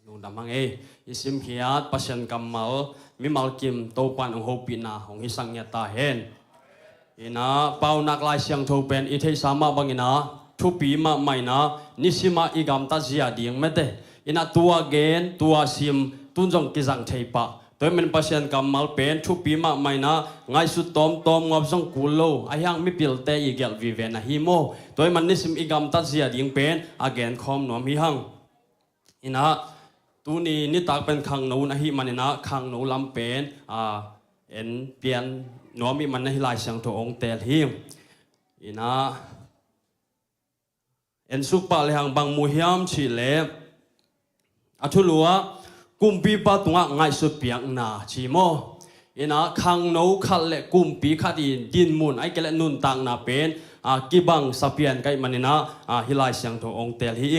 nung damang isim hiat pasien kamal mi malkim topan ong hopina ong hisang nya ta hen ina pau nak lai siang tho pen i thei sama bangina thupi ma maina nisima igam ta zia ding mete ina tua gen tua sim tunjong kizang theipa toy men pasien kamal pen thupi ma maina ngai su tom ngop jong kulo ayang mi pilte igel viven a himo toy man nisim igam ta zia ding pen again khom nom hi hang ina tu ni tak pen khang no na hi manina khang no lam pen en pian nomi man hi lai sang to ong tel hi ina en supa le hang bang mu hiam chi le athulua kumpi pa tunga ngai su piang na chi mo ina khang no khal le kumpi khadi din mun ai kele nun tang na pen kibang sapian kai manina hi lai sang to ong tel hi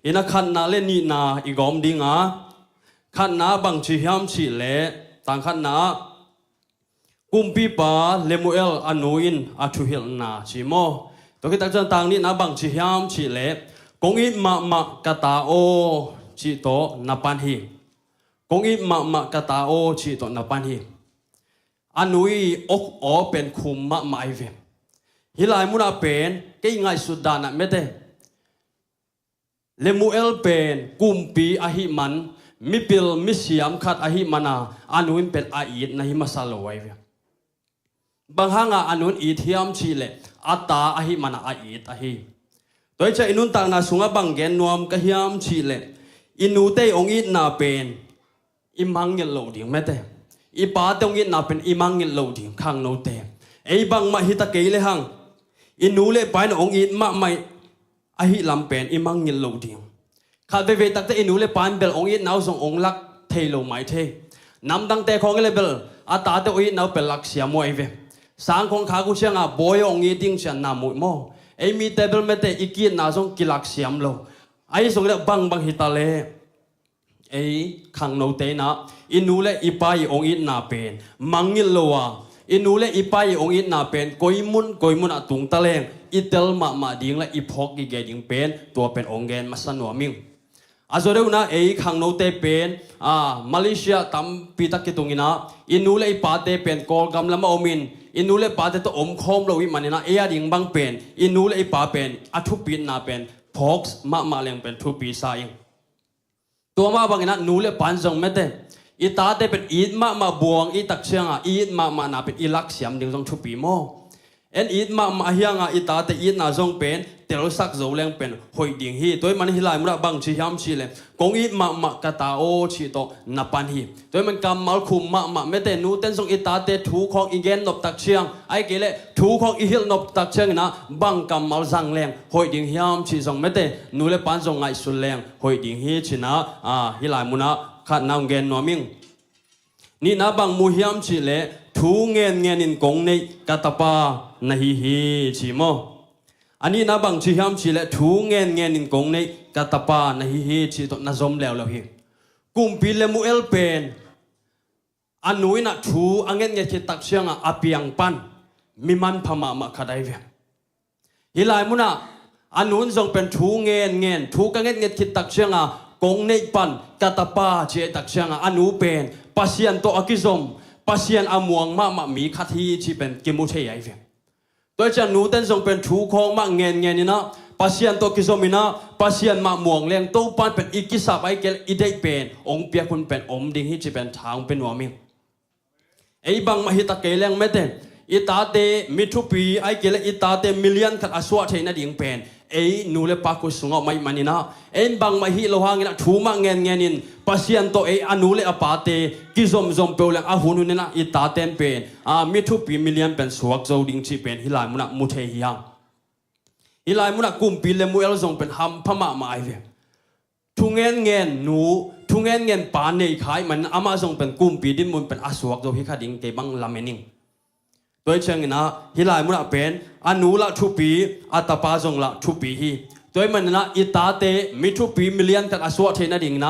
ina khan na le ni na igom dinga khan na bang chi hiam chi le tang khan na kumpi pa lemuel anuin athuhil na chi mo to ki tak chan tang ni na bang chi hiam chi le kongi ma kata o chi to na pan hi kongi ma kata o chi to na pan hi anui ok o pen khum ma mai ve hilai muna pen ke ngai sudana mete lemuel pen kumpi ahi man mipil misiam khat ahi mana anuin pen ait na hi masalowai ve banghanga anun ithiam chile ata ahi mana ait ahi toy cha inun tang na sunga banggen nuam ka hiam chile inute ongit na pen imangil lo ding mete ipa te ongit na pen imangil lo ding khang no te ei bang ma hita keile hang inule pain ongit ma mai ahi lam pen imangil lo ding kha ve ve tak te inule pan bel ongit naw song ong lak thelo mai the nam dang te khong le bel ata te oi naw pel lak sia mo ai ve sang khong kha ku changa boy ongit ding chan na mu mo ei mi table mete ikit na song kilak siam lo ai song le bang hitale ei khang no te na inule ipai ongit na pen mangil lowa inule ipai ongit na pen koimun atung taleng itel ma ding la iphok gi ge ding pen to pen ongen masanwa ming azore una ei khang no te pen Malaysia tam pitak kitungina inule ipate pen kol gam lama omin inule pate to om khom lo wi manina e ding bang pen inule ipa pen athu pin na pen fox ma leng pen thu pi sa ing to ma bangina nule pan jong mete itate pen it ma buang i tak chianga it ma na pen ilak siam ding jong thu pi mo en it ma hianga itate it na jong pen tel sak zo leng pen hoi ding hi toy man hilai mura bang chi hiam chi le kong it ma kata o chi to na pan hi toy man kam mal khum ma mete nu ten jong itate thu khong igen nop tak chiang ai kele thu khong i hil nop tak chiang na bang kam mal jang leng hoi ding hiam chi jong mete nu le pan jong ngai sul leng hoi ding hi china hilai muna khat naung gen no ming ni na bang mu hiam chi le thu ngen in kong nei katapa na hi chi mo ani na bang chi hiam chi le thu ngen in kong nei katapa na hi chi to na zom leo lo hi kumpi lemuel pen anui na thu angen nge chi tak sianga apiang pan miman phama ma khadai ve hilai muna anun jong pen thu ngen thu ka nge chi tak sianga kong nei pan katapa che tak sianga anu pen pasian to akizom pasian amuang ma mi khathi chi pen kimu thei ai ve toy chan nu ten jong pen thu khong ma ngen ina pasian to kizomina pasian ma muang leng to pan pen ikisa bai kel idei pen ong pia kun pen om ding hi chi pen thang pen wami ei bang ma hi ta keleng mete itate mithupi ai kel itate million khat aswa theina ding pen ei nule pa ku sunga mai manina en bang ma hi lo hangina thuma ngen in pasian to ei anule apate kizom peuleng ahununena itaten pen mithupi million pen suak zo ding chi pen hilai muna muthe hiang hilai muna kumpi lemuel zong pen ham phama mai ve thungen ngen pa nei khai man ama zong pen kumpi din mun pen asuak zo hi khading ke bang lamening toy changina hilai muna pen anula thupi atapa jong la thupi hi toy manna itate mithupi million kan aswa thena ding na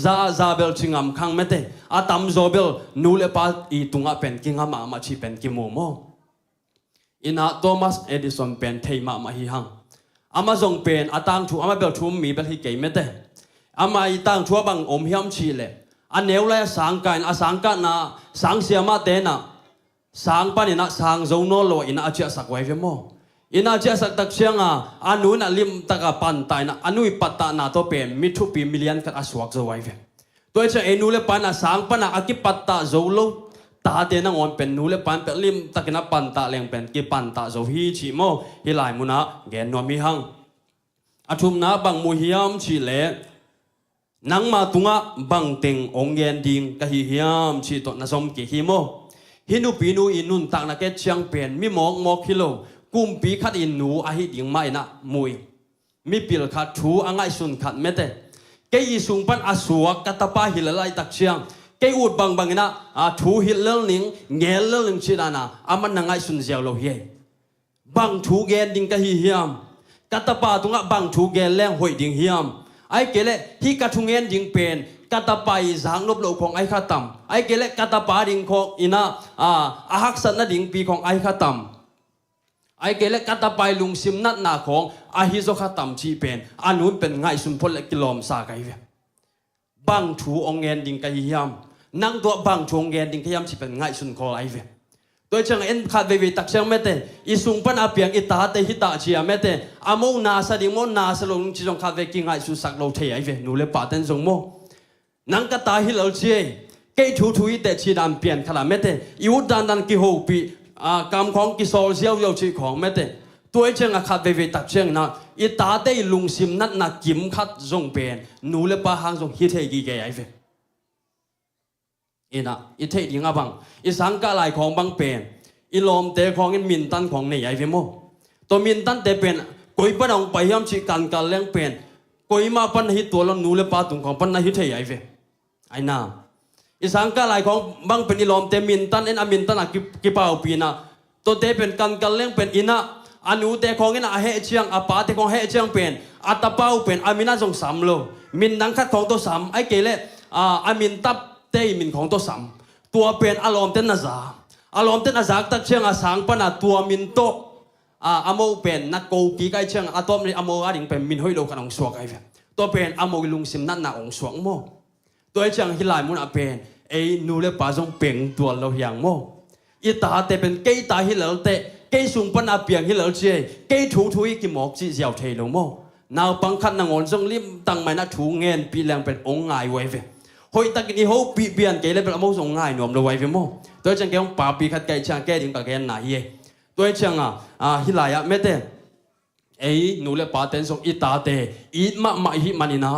za bel chingam khang mete atam zobel nule pa I tunga pen kinga ma chi pen ki mo ina Thomas Edison pen thei ma hi hang ama jong pen atang thu ama bel thum mi bel hi ke mete ama itang chua bang hiam chi le aneu la sang kain asang ka na sang siama te na sang panina sang zo no lo ina achia sak wai ve mo ina achia sak tak chianga anu na lim taka pan tai na anui patta na to pen mithu pi million kat aswak zo wai ve toi cha enu le pan asang pana akipatta zo lo ta te na ngon pen nu le pan pe lim takina pan ta leng pen ki pan ta zo hi chi mo hi lai mu na gen no mi hang athum na bang mu hiam chi le nang ma tunga bang teng ong gen ding ka hi hiam chi to na som ki hi mo hinu pinu inun tak na ke chiang pen mi mok mok hilo kum pi khat in nu a hi ding mai na mui mi pil khat thu angai sun khat mete ke i sung pan asuak katapa hilalai tak chiang cái ụt bằng bằng na thu hit lơ ning nghe lơ ning chi na aman na ngai sun ziaw lo hi bang thu gen ding ka hi hiam katapa tunga bang thu gen leng hoi ding hiam ai kele hi ka thu gen ding pen katapa i zang lop lo khong ai khatam ai kele katapa ding khong ina ahak san na ding pi khong ai khatam ai kele katapa lung sim nat na khong a hi zo khatam chi pen anun pen ngai sun phol kilom sa kai ve bang thu ong gen ding ka hi hiam nang tua bang chung gen ding khiam chi pen ngai sun khol ai ve tôi chẳng en khat ve tak chang mete isung pan apiang ita te hita chia mete amo na sa ding mo na sa long chi jong khat ve ki ngai su sak lo the ai ve nu le pa ten jong mo nang ka ta hi lo chi ke thu thu te chi dan pian khala mete yu dan dan ki ho pi kam khong ki sol siao yo chi khong mete tôi chẳng khat ve tak chang na ita te lung sim nat na kim khat jong pen nu le pa hang jong hi the gi ge ai ve ina ithei ding abang isang ka lai khong bang pen ilom te khong in min tan khong nei ai ve mo to min tan te pen koi pa dong pa hiam chi kan kal leng pen koi ma pan hi to lo nu le pa tung khong pan na hi thei ai ve ai na isang ka lai khong bang pen ilom te min tan en amin tan ki pau pi na to te pen kan kal leng pen ina anu te khong ina a he chiang apa te khong he chiang pen atapau pen amina jong sam lo min nang khat khong to sam ai kele amin tap te min khong to sam tua pen alom ten na za tak chiang asang pana tua min to amo pen na ko ki kai chiang atom ni amo a ding pen min hoi lo kan ong suak ai ve to pen amo lung sim nat na ong suak mo to chiang hilai mun a pen ei nu le pa jong peng tua lo hiang mo i ta te pen ke ta hi lo te ke sung pan a piang hi lo che ke thu thu ki mok chi jiao thei lo mo naw pang khat na ngon jong lim tang mai na thu ngen pi lang pen ong ngai wei ve hoi tak ni ho pi pian ke le pen amo jong ngai nom lo wai ve mo tôi chẳng cái ông bà bị khát cái chẳng cái điểm cả cái này ye tôi chẳng hi lại à mẹ thế ấy nụ lệ bà tên song ít ta thế ít mà hi manina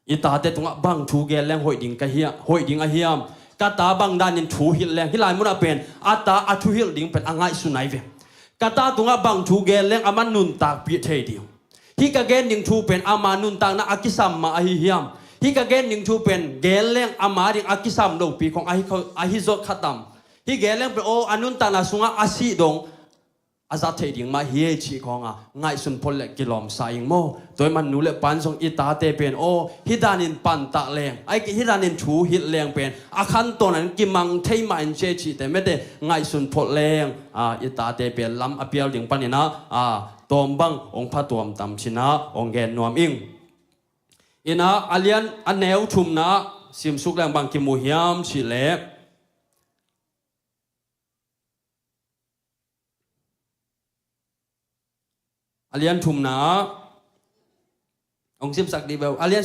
ít ta thế tung bang thu cái leng hội đình cái hiam hội đình ai hiam cả ta bang đan in thu hi leng hi lại muốn apen ta thu hi đình pen angai sunai ve cả ta tung bang thu cái leng aman nun tak pi thế điều hi cái gen đình thu pen aman nun tak na akisam ma hi hiam hi ka gen ning thu pen geleng amaring akisam lo pi khong ahi zo khatam hi geleng pe o anun ta na sunga asi dong azat thei ding ma hi chi khonga ngai sun phol le kilom saing mo toy man nu le pan song ita te pen o hidanin pan ta leng ai ki hidanin thu hit leng pen akhan ton an ki mang thei ma en che chi te me te ngai sun phol leng ita te pen lam apial ding panina tom bang ong pha tom tam china ong gen nuam ing ina alian aneu thum na sim suk lang bang ki mu hiam chi le alian thum na ong sim sak di bel alian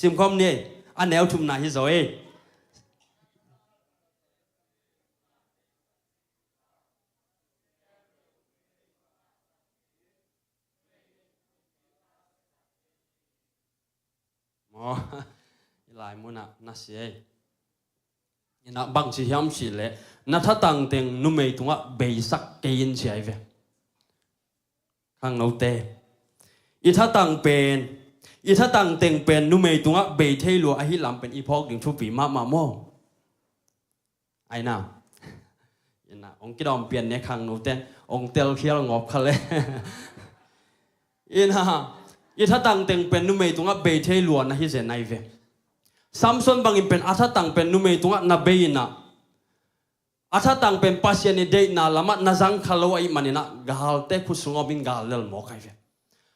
sim khom ni aneu thum na hi rồi lại muốn na xe na bằng chỉ hiếm chỉ lệ na thắt tăng tiền nu mày tung á bày sắc cây chỉ ai về hàng nấu tê ít thắt tăng tiền pen nu mày tung á bày thay lúa ai làm pen ipok đừng chụp bị má mò ai nào na ông cái đòn pen này hàng nấu tê ông tel kia ngọc khale ít thắt tăng tiền pen nu mày tung á bày thay lúa na hi zen ai về Samson bangin pen athatang pen numei tunga na beina athatang pen pasien ni date na lama na jang khalo ai manina gahal te khusungobin galel mo kai ve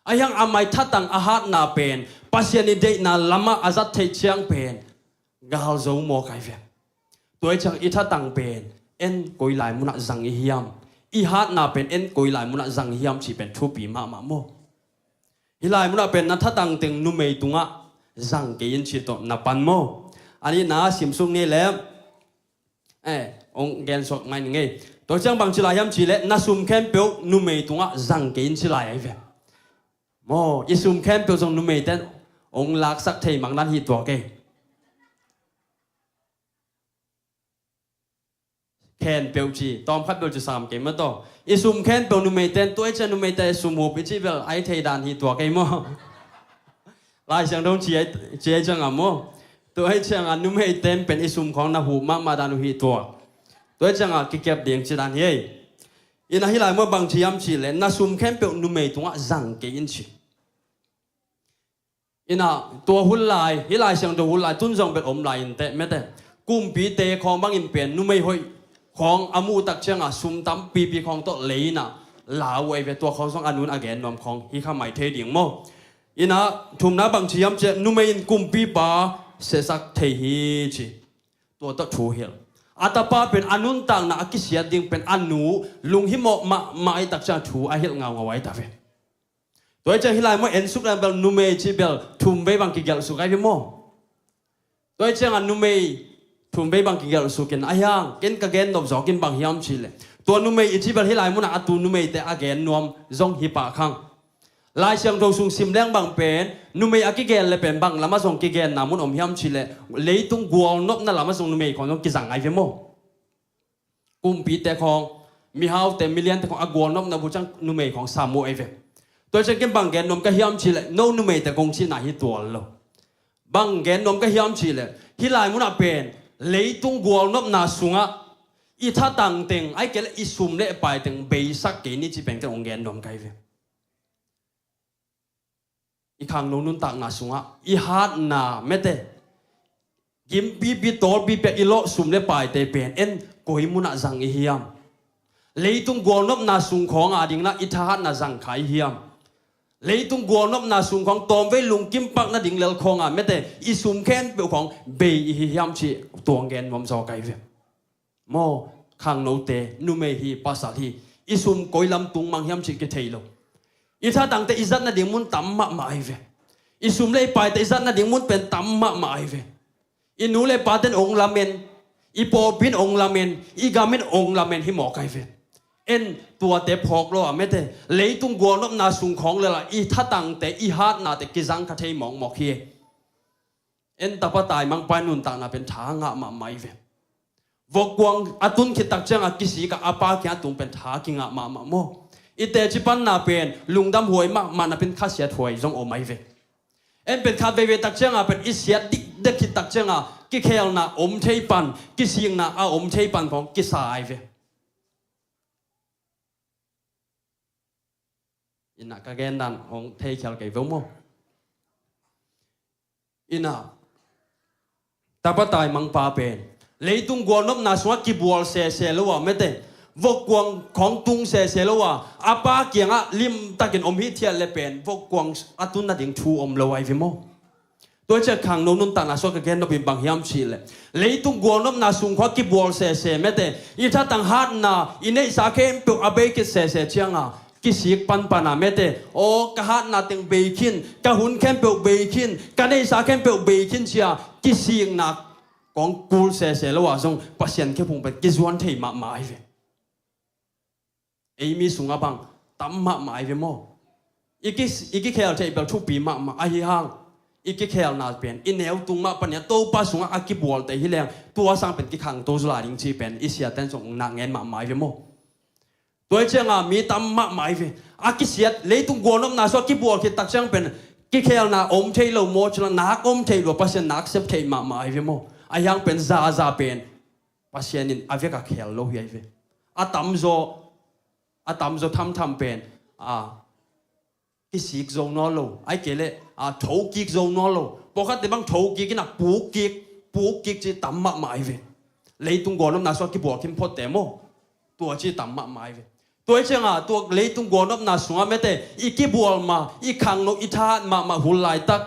ayang amai thatang ahat na pen pasien ni de na lama azat thei chiang pen gal zo mo kai ve toy chang I thatang pen en koi lai muna zang I hiam I hat na pen en koi lai muna zang hiam chi pen thu pi ma mo hi lai muna pen na thatang teng nu mei tunga zang ke yin chi to na pan mo ani na sim sung ni le ong gen sok mai nge toy chang bang chi lai hiam chi le na sum kem pe nu mei tunga zang ke yin chi lai ai ve mo isum kem pe jong nu mei ten ong lak sak thei mang nan hi to ke ken pe chi tom khat pe chi sam ke ma to isum ken pe nu mei ten toy chen nu mei te sum ho pi chi bel ai thei dan hi to ke mo lai chang dong chi ai chang a mo toy chang a nu mei ten pen isum khong na hu ma dan hi to toy chang a ki kep ding chi dan he ina hi lai mo bang chi yam chi le na sum ken pe nu mei tunga zang ke in chi ina to hul lai hi lai chang do hul lai tun jong pe om lai in te me te kum pi te khong bang in pen nu mei hoiของอามูตักเชียงซุมตั้มปีของโตเลยนะลาวไอเวตัวเขาส่งอนุนอแกนนวมของฮิข้าไม่เทดิ่งโมอินะทุมน้าบางชียมเจนุไม่ยินกุมปีป่าเสสักเทฮีจีตัวตักชูเฮลอาตาป้าเป็นอนุนต่างนะกิเสียดิ่งเป็นอนุลุงฮิโมมาไอตักจะชูไอเฮลเงาเอาไว้ตาเวตัวเจ้าฮิไลโมเอ็นสุกแล้วเบลนุไม่จีเบลทุมไปบางกิเกลสุกไอเวโมตัวเจ้านุไม่ทุ่มไปบางกิเกลสุกินอายังกินกะเกนนบจอกินบางฮิมชิเลตัวนุ่มอิจิบลฮิลายมุนอาตูนุ่มแต่อาเกนนวมจงฮิปะขังลายเชียงตรงสุงซิมแรงบางเป็นนุ่มอากิเกนเลยเป็นบางละมาจงกิเกนนามุนฮิมชิเลเลยตุงกัวนบนั่นละมาจงนุ่มของจงกิจังไอเฟโมกุมปีแต่ของมีฮาวแต่มิเลียนแต่ของอากวนบนาบุจังนุ่มของซามูไอเฟตัวจะกินบางเกนนมก็ฮิมชิเลโนนุ่มแต่คงชินาฮิตัวโลบางเกนนมก็ฮิมชิเลฮิลายมุนอาเป็นเลยตุงกัวนบนาสุงะอีท่าต่างเต็งไอ้เกลอิสุมเล่ไปเต็งเบสักเกนี่จีเป็นแต่องเกนนมไกเวอีข้างโน้นต่างนาสุงะอีฮาร์ดนาเมเตกิมบีโตบีเปอีโลสุมเล่ไปเตเป็นเอ็นกุยมุนาจังอีเฮียมเลยตุงกัวนบนาสุงของอาดิงนะอีท่าฮาร์ดนาจังไขเฮียมเลยตุงกัวนบนาสุงของตอมเวลุงกิมปักนาดิงเลลของอ่ะเมเตอิสุมแค้นเปลของเบอีเฮียมชีตัวองเกนนมจอไกเวโมข้างโนเตนุเมฮีภาษาที่อิสุมกอยลำตุงมังยำชิกเทยโลอีท่าต่างแต่อิจัดนาดิ่งมุนตั้มมะมาไอเวอิสุมเลยไปแต่อิจัดนาดิ่งมุนเป็นตั้มมะมาไอเวอินูเลยปาเตนองลาเมนอีปอบินองลาเมนอีกาเมนองลาเมนฮิหมอกไอเวเอ็นตัวเตพอกโลอะไม่เตเลยตุงกัวนบนาสุงของเลยละอีท่าต่างแต่อีฮาร์ดนาแต่กิจังคาเทยมองหมอกเฮียเอ็นตาปะตายมังไปนุนต่างนาเป็นทางะมาไอเววกวงอตุนคิดตักเจ้ากิสีกับอาปาแค่ตุงเป็นท้ากิงะมาโมอีเตจิปันนาเป็นลุงดำหวยมานาเป็นข้าเสียถวยจงโอไม่เวเอ็นเป็นข้าเวตักเจ้าเป็นอิเสียดิเด็กคิดตักเจ้ากิเคลนาอมเทปันกิสีงนาอมเทปันของกิสายเวอินักกะเกนดันของเทเคลเกวโมอินาตาปะตายมังปาเป็นเลยตุงกัวนบนาสวะกิบัวเสลวะไม่เตวกวงของตุงเสลวะอาปาเกียงะลิมตะกินอมฮิเทียเลเป็นวกวงอตุนนาดิงทูอมเลวไอฟิโมตัวเจ้าขังโนนุนตานาสวะกะเกนนบิบังยามชีเลเลยตุงกัวนบนาสุงขวะกิบัวเสไม่เตอีท่าตังฮาดนาอินเนสาเคมเปอเบกิเสเชียงะกิสิกปันปานาเมเตโอกะฮาดนาเต็งเบคินกะหุนแคมเปอเบคินกะเนสาแคมเปอเบคินเชียกิสิงนาของกูเสแล้วว่าจงปัสยันแค่พงเป็นกิจวันที่มาไอเวมีสุงบังตั้มมาไอเวโมอีกแค่ที่แบบทุกปีมาไอห่างอีกแค่นาเป็นอินเนวตุงมาปัญญาโตปัสุงอากิบวลแต่ฮิเลงตัวสังเป็นกิขังโตจุลาดิงชีเป็นอิเสียเต้นส่งนางเงินมาไอเวโมตัวเจ้ามีตั้มมาไอเวอากิเสียเลยตุงกวนน้ำนาสกิบวลคิดตักจังเป็นกิแค่นาอมเทโลโมจุลนักอมเทโลปัสยันนักเซฟเทมาไอเวโมอายังเป็นซาเป็นปัสยานินอาเวกเคลโลเฮียเวอาตัมโซทำเป็นกิสิกโซนอโลไอเกเลโถกิกโซนอโลปกติบางโถกิกนะปูกิกจีตัมมาไอเวเลยตุงกอนน้ำนาสกิบวกิมพอเตโมตัวจีตัมมาไอเว ตัวเจ้าตัวเลยตุงกวนบนาสุงไม่แต่อีกบัวมาอีขังนกอีธามาหุ่นลายตัก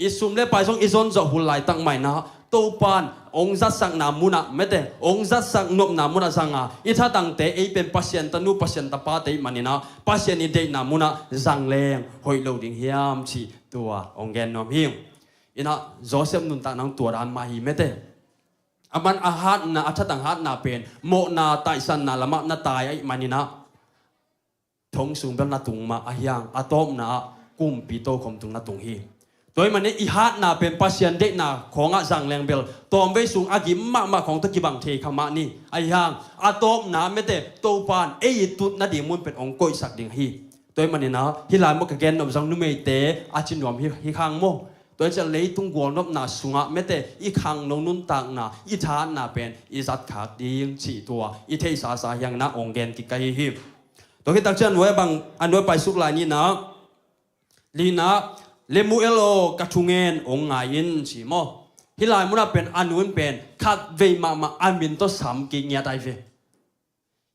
อีสุมเล่ไปส่งอีซอนจะหุ่นลายตักไม่นะตัวปานองจัดสังนามุนะไม่แต่องจัดสังนบนามุนะสังอีธาตั้งแต่เป็นพัศยันตนูพัศยันตปาเตมันนี่นะพัศยันอีเดนามุนะสังเลงหอยโลดิ่งเฮียมชีตัวองแกนนอมหิงอีน่ะโจเซฟนุนตานังตัวรานมาฮีไม่แต่อามันอาหารนะอัฐตังหัดนาเป็นโมนาไตสันนาละมะนาตายไอ้มันนี่นะทงสูงเป็นนาตุงมาอายังอาตอมนากุมปีโตคมตุงนาตุงฮีโดยมันนี่อีหัดนาเป็นปัศยันเด็กนาของอาจังแรงเบลตอมไปสูงอากิมมาของตะกิบังเทขมานี่อายังอาตอมนาไม่แต่โตปานตุดนาดิมุนเป็นองค์ก้อยสักดิ่งฮีโดยมันนี่นะฮิลายมกเกนนบจังนุเมเตอาจินวมฮิข้างโมโดยจะเลยตุงกวนนบนาสุงะไม่แต่อีขังนงนุนตังนาอีทานนาเป็นอีจัดขาดดิ่งชีตัวอีเทสาสายังนาองเกนกิกายฮีตัวที่ตักเชิญไว้บางอันไว้ไปสุกลายนี้นะลีนะเลมูเอโลกัทุเงินองไงยินสิโมฮิลายมุนาเป็นอันนู้นเป็นขัดเวมาอันมินตัวสามกิเงียได้เว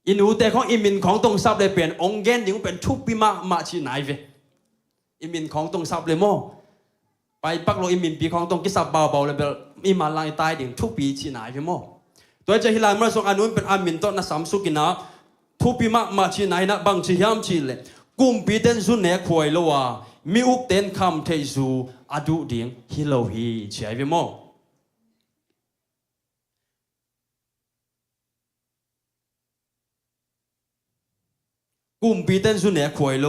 อินูแต่ของอิมินของตรงซับเลยเป็นองเกนยิ่งเป็นทุบปีมาชีไหนเวอิมินของตรงซับเลยโมไปปักโลอิมินปีของตรงกิสับเบาเลยเป็นอิมาลายตายดิ่งทุบปีชีไหนเวโมตัวจะฮิลายมุนาส่งอันนู้นเป็นอันมินตัวน่ะสามสุกินะทุบปีมาชีไหนนะบางชียามชีเลยกุมปีเต้นซุนเนควยโลวามีอุกเต้นคำเทซูอดูดิ่งฮิโลฮีเชียเวโมกุมปีเต้นซุนเนควยโล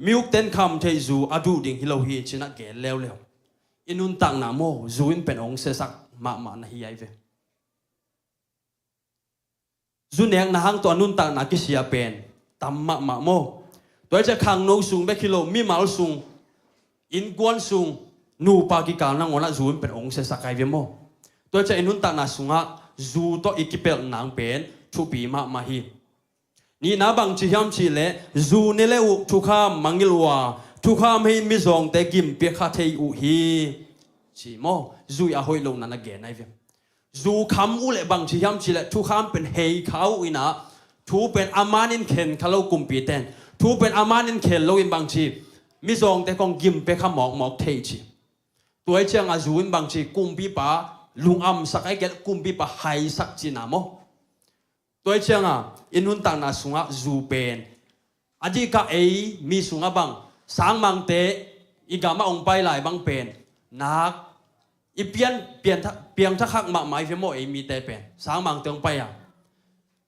มีอุกเต้นคำเทซูอดูดิ่งฮิโลฮีชินักเกลเลวอินุนตังนาโมซูอินเป็นองเสสักมานะฮีไอเวซุนเนกนาฮังตัวนุนตังนากิเสียเป็นตัมมาโมตัวจะขังโนซุงเบคิโลมีมาลซุงอินกวนซุงนูปากิการนังวันซูนเป็นองค์เสสักไอเวโมตัวจะอินุนตังนาซุงะซูโตอิกิเปลนางเป็นทุปีมาฮีนี่นาบังชิยามชิเลซูเนเลอุทุขามมังกิลวาทุขามให้มิซองเตกิมเปียคาเทอุฮีชิโมซูยาหอยลงนันเกนไอเวซูคำอุเลบังชิยามชิเลทุขามเป็นเฮเขาอินะทูเป็นอามานินเข็นเขาเรากุมปีเตนทูเป็นอามานินเข็นเราอินบางชีมิซองแต่กองกิมเปขมอกเทชีตัวเชียงอาจูอินบางชีกุมปีปะลุงอัมสักไอเกลกุมปีปะไฮสักจีนามตัวเชียงอินุนตังนาสุงะจูเป็นอดีกะมีสุงะบังสางมังเตอีกามาองไปหลายบังเป็นนักอีเปียงทักขักมาไม่เฟโมมีเตเป็นสางมังเตียงไป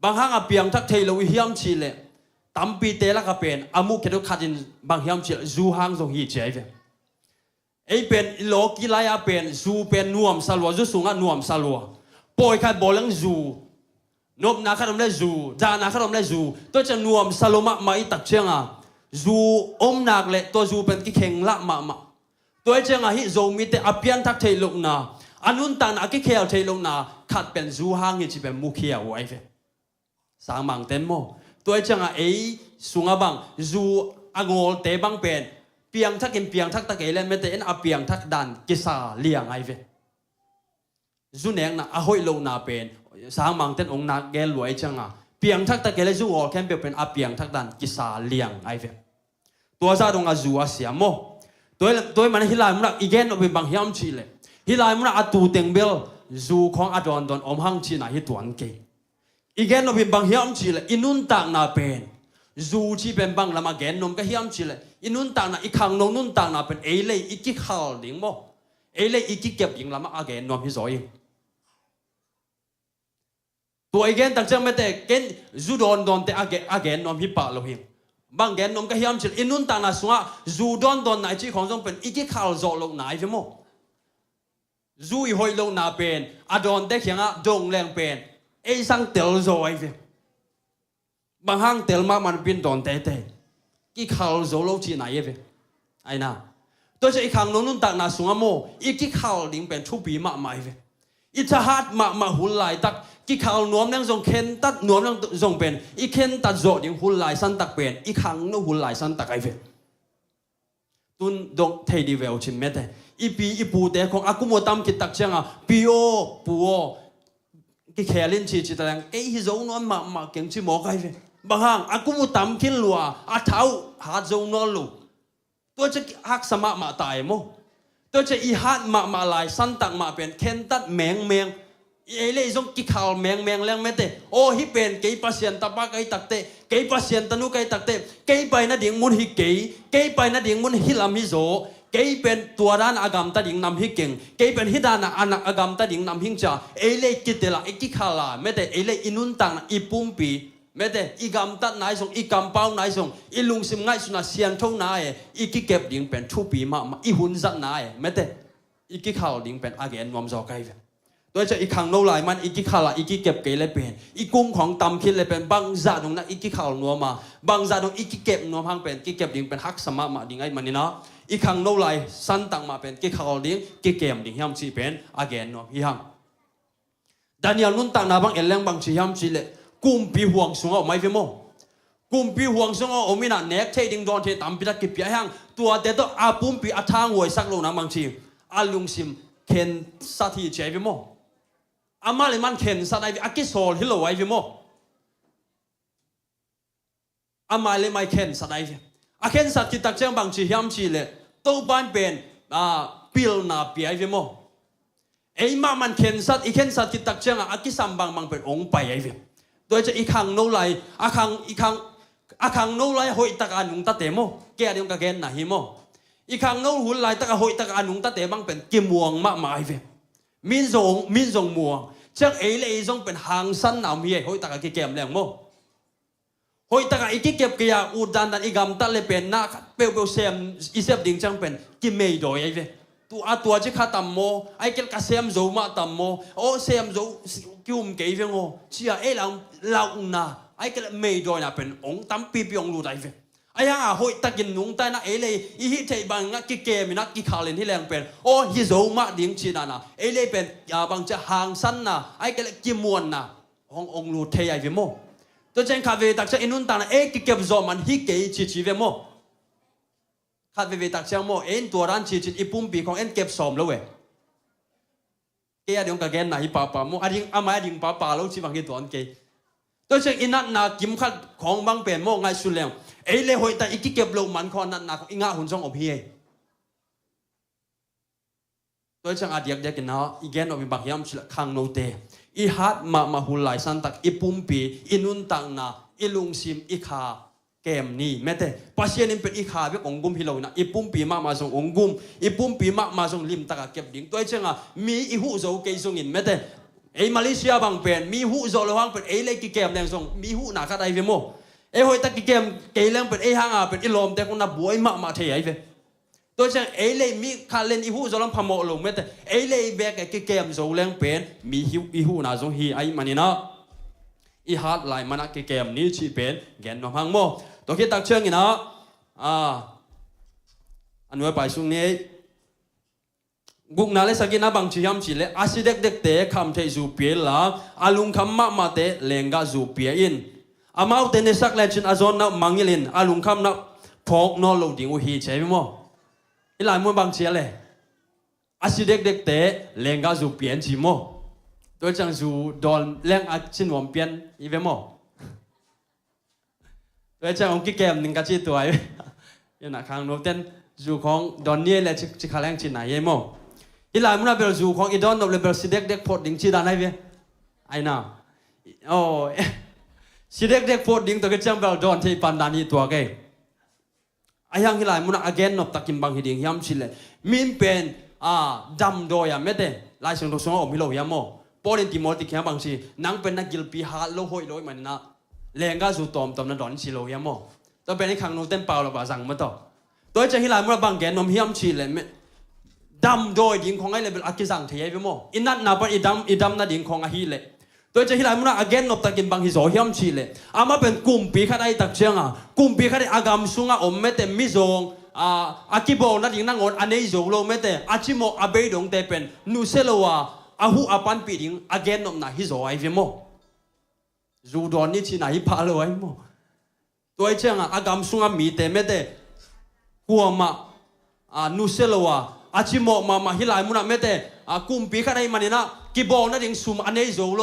บางครั้งเปียงทักเทลวิเฮียมชีเลตั้มปีเตละก็เป็นอามุขดุขัดินบางเฮียมชีจูฮังทรงฮีเจเวเป็นโลกิลายเป็นจูเป็นนวมสลัวจูสุงะนวมสลัวปอยขัดบอลังจูนบนาขนมเลจูจานาขนมเลจูตัวจะนวมสลัวมาอีตักเชียงจูนักเลตัวจูเป็นกิเข่งละมาตัวเชียงฮิโซมีแต่อเปียนทักเทลุกนาอันนู้นต่างนักกิเขียวเทลุกนาขัดเป็นจูฮังฮีจีเป็นมุขเขียวไอเวสางมังเต็นโมตัวเจ้าสุงบังจูอางอลเตบังเป็นเปียงทักกินเปียงทักตะเกลไม่แต่เปียงทักดันกิสาเลียงไอเวจูเนียงนะอหอยโลนาเป็นสางมังเต็นองนักเกลรวยจังเปียงทักตะเกลจูออลแค่เป็นเปียงทักดันกิสาเลียงไอเวตัวซาตรงจูอาเสียโมตัวมันฮิลายมันอีเกนเป็นบางยามชีเลฮิลายมันอตูเต็งเบลจูของอดอนอมหังชีนะฮิตวันเกอีกแกนนเป็นบางเฮียมชีเลยอินุนต่างนาเป็นจูชีเป็นบางละมาแกนนมก็เฮียมชีเลยอินุนต่างนาอีขังนงนุนต่างนาเป็นเลยอีกิขาวดิ่งโมเลยอีกิเก็บยิงละมาแกนนมฮิโซยิงตัวอีกแกนต่างจังไม่แต่แกนจูโดนแต่แกนนมฮิปะโลหิงบางแกนนมก็เฮียมชีอินุนต่างนาสุงะจูโดนไหนชีของจงเป็นอีกิขาวโจลงไหนใช่โมจูอีหอยลงนาเป็นอดอนแต่เขียงดงแรงเป็นสังเตลโซไอเวบางห้างเตลมามันเป็นตอนเตะกี่ข่าวโซโลจีไหนเวไอ้น่ะตัวจะอีกครั้งนู้นต่างนาสุงโมอีกี่ข่าวลิงเป็นทุบีมาไม่เวอีจะฮัดมาหุ่นลายตักกี่ข่าวนวมนั่งทรงเข็นตัดนวมนั่งทรงเป็นอีเข็นตัดโจดิงหุ่นลายสันตักเป็นอีครั้งนู้นหุ่นลายสันตักไอเวตุนดงเทดีเวลชิมเมตอีปีอีปูเตของอากุโมตัมกิตักเชียงปีโอปูโอกิแคลินชีจิตแรงฮิโซนอนมาเก่งชิโมกไอเว บางห้างอากูมุตำคินลัวอาเท้าหาดงนอลูตัวจะหักสมามาตายโมตัวจะอีหัดมาลายสันตังมาเป็นเข็นตัดแมงเอเล่ยงกิขาวแมงแล้วไม่เตะโอ้ฮิเป็นเกย์ปัสยันตาปะเกย์ตักเตะเกย์ปัสยันตนุเกย์ตักเตะเกย์ไปนะดิ่งมุนฮิเกย์ไปนะดิ่งมุนฮิลามิโซเกย์เป็นตัวด้านอากามตาดิ่งนำฮิเก่งเกย์เป็นฮิดานะอานักอากามตาดิ่งนำฮิงจ่าเอเล่กิเตละเอกิขาวละไม่เตะเอเล่อินุนตังอีปุ่มปีไม่แต่อีกำตัดนายส่งอีกำเป้านายส่งอีลุงซิมง่ายสุนัขเสียนทุ่งนายอีกิเก็บดิ่งเป็นทุปีมาอีหุ่นจัดนายไม่แต่อีกิข่าวดิ่งเป็นอาเกนวอมจอไกด์โดยจะอีกครั้งโน้นหลายมันอีกิข่าวละอีกิเก็บเกยเลยเป็นอีกุ้งของตำคิดเลยเป็นบางจ่าตรงนั้นอีกิข่าวนัวมาบางจ่าตรงอีกิเก็บนัวพังเป็นกิเก็บดิ่งเป็นฮักสมามาดิ่งไอ้มันนี่นะอีกครั้งโน้นหลายสั้นตังมาเป็นกิข่าวดิ่งกิเก็บดิ่งยำชีเป็นอาเกนนัวพี่ฮังดานิเอลนุ่นตังนาบางเอลเลงบางชียำชีเลยกุมปีห่วงสงอไม่เฟโมกุมปีห่วงสงอมินาเน็กเทดิงดอนเทตัมปิดกิบยังตัวเด็ดอาปุ่มปีอาทางหวยสักโลนังบางทีอาลุงซิมเข็นสัตย์เจวิโมอามาเลมันเข็นสัตย์ไอวิอากิโซลฮิโลไอวิโมอามาเลไม่เข็นสัตย์ไอวิอาเข็นสัตย์กิตักเจ้าบางทียามชีเลตัวบ้านเป็นปิลนาปีไอวิโมไอมามันเข็นสัตย์อีเข็นสัตย์กิตักเจ้าอากิสัมบางบางเป็นองไปไอวิโดยจะอีกครั้งโน้นไหลอาครั้งโน้นไหลหอยตะการนุงตะเตโมแกเดียงกะเกนนะฮิโมอีกครั้งโน้นหุ่นไหลตะการหอยตะการนุงตะเตบังเป็นกิมวงมากมายเวมินจงมัวจังเอเลยจงเป็นหางสั้นหนาวเมียหอยตะการกิเกมแรงโมหอยตะการอีกเก็บกิยาอุดานดันอีกำตะเลยเป็นนักเปลวเซมอีเซบดิ่งจังเป็นกิเมย์ดอยไอเวตัวจะข้าตัมโมไอเกลกเซมโจมาตัมโมโอเซมโจกิวมเกยเวงโอเชียเอลังลาวนาไอเกลเมย์ดอยน่ะเป็นองตัมปีปีองลูไดเวไอ้ยังหอยตะกินนุงแต่น่ะเอเลยอีฮิเทบังนักกิเกมินักกิคาเลนที่แรงเป็นโอฮิโจมาดิ่งชีนานะเอเลยเป็นบางจะหางสั้นนะไอเกลกิมวนนะองลูเทไอเวโมตัวเจนคาเวตักจะอินุนตานะเอกิเก็บโจมันฮิเกยชีเวโมขัดเวตักเชียงโมเอ็นตัวร้านชีจิตอีปุ่มปีของเอ็นเก็บสอมแล้วเว้ยเกียร์เดี๋ยวกับแกนไหนป่าโมอดิงอามาดิงป่าแล้วชีบังเกตัวอันเกยตัวเชียงอินัทนากิมขัดของบางเป็นโมง่ายสุดแล้วเอเลยหอยแต่อีกเก็บลงมันคอนัทนาของอิงาหุ่นช่องอบเฮียตัวเชียงอาเดียกกินนะอีแกนอบิบักยามชิลคังโนเตอีฮัดมาหุ่นไหลสันตักอีปุ่มปีอินุนตังนาอีลุงซิมอีขาเกมนี้แม้แต่ปัจเจกเป็นอีขาเพื่อองกุมพิโลนะอีปุ่มปีมาส่งองกุมอีปุ่มปีมาส่งลิมตะกเก็บดิ่งตัวเช่นมีอีหูโจเกยส่งอินแม้แต่ไอมาเลเซียบางเป็นมีหูโจระวังเป็นไอเล็กกิเกมแรงส่งมีหูหนักอะไรเวโมไอหอยตะกิเกมเกยแรงเป็นไอห่างเป็นอีลมแต่คนนับบวยมาเทียไอเวตัวเช่นไอเล็กมีคาเลนอีหูโจลังพมอลงแม้แต่ไอเล็กแบกกิเกมโจแรงเป็นมีอีหูน่าส่งฮีไอมันนี่นะอีฮาร์ดไลน์มันกิเกมนี้ชีเป็นแกนน้องพังโมตัวคิดตักเชิงอีนะอันนี้ไปช่วงนี้กุกนาเลสกินาบางชียมชีเลอาศิเด็กเตะคำเทจูเปียละอาลุงคำมาเตะเลงกาจูเปียอินอามาอุเตเนสักเลนชินอาจอนนะมังยิลินอาลุงคำนะพอกนอลดิงอุฮีใช่ไหมโมอีหลายมวยบางเชียเลยอาศิเด็กเตะเลงกาจูเปียนจีโมตัวจังจูดอลเลงอาชินวอมเปียนอีเวโมตัวเจ้าองค์กิเกมหนึ่งกระชีตัวยันนักขังโนเต้นจูของดอนนี่แหละชิคาแรงชินไหนยังโมอีหลายมันเป็นจูของอีดอนเราเป็นสิเด็กพอดดิ้งชีดานไหนเว้ยไอ้น่าโอ้สิเด็กพอดดิ้งตัวก็จังเป็นดอนที่ปันดานีตัวแกไอ้ยังอีหลายมันagainนบตะกินบางฮิดิ้งยามชิเลยมินเป็นดำโดยไม่ได้ลายเส้นตัวสองอมิโลยามโมพอเรียนติโมติแค่บางชีนังเป็นนักกิลปีฮาโลหอยลอยมันนะแรงก็จู่ตอมนั้นดอนชิโลยามโมตัวเป็นไอ้ขังโนเต้นเปล่าหรือเปล่าสั่งมาต่อตัวจะฮิลายมันบางแกนนมเฮียมชิเลยดำโดยดิ้งของไอ้เลยเป็นอากิสังเทียไปโมอินัทนับเป็นอีดำนั่นดิ้งของอาฮิเลยตัวจะฮิลายมันagainนบตะกินบางฮิโซเฮียมชิเลยอามาเป็นกลุ่มปีขัดไอ้ตักเชียงกลุ่มปีขัดไอ้อากามสุงอมเมเตมิโซงอากิโบนั่นดิ้งนั่งอดอันนี้โจโลเมเตอาชิโมอาเบยดงเตเป็นนูเซโลวาอาหูอาปันปีดิ้งagainนบน่ะฮิโซไอ้เวโมจูดอนนี่ที่ไหนพาเลยโมตัวเช่นอากามสุงมีเตเมเตหัวมานูเซโลวาอาชิโมมาฮิลายมุนะเมเตกุมปีขัดไอ้มันนี่นะกิโบนั่นดิ้งซุมอันนี้โจโล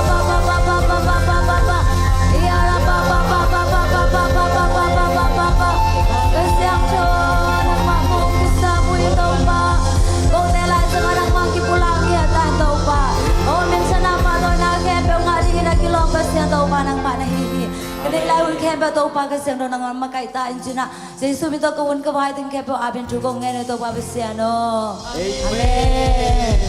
Tau pa kasi ano nang makaitain sina. Sa sumito kawon kawai ting kepo abin tukong ngayon ito pa basiano. Amen.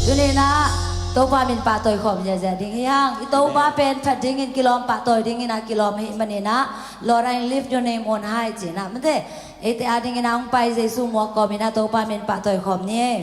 Dunina, tau pa min patoy khom ya ja ding yang. Ito pa pen phat dingin kilom patoy dingin na kilom hi manina. Lord, I lift your name on high jina. Mate, ite ading ina ang pai Jesu mo ko mina tau pa min patoy khom ni.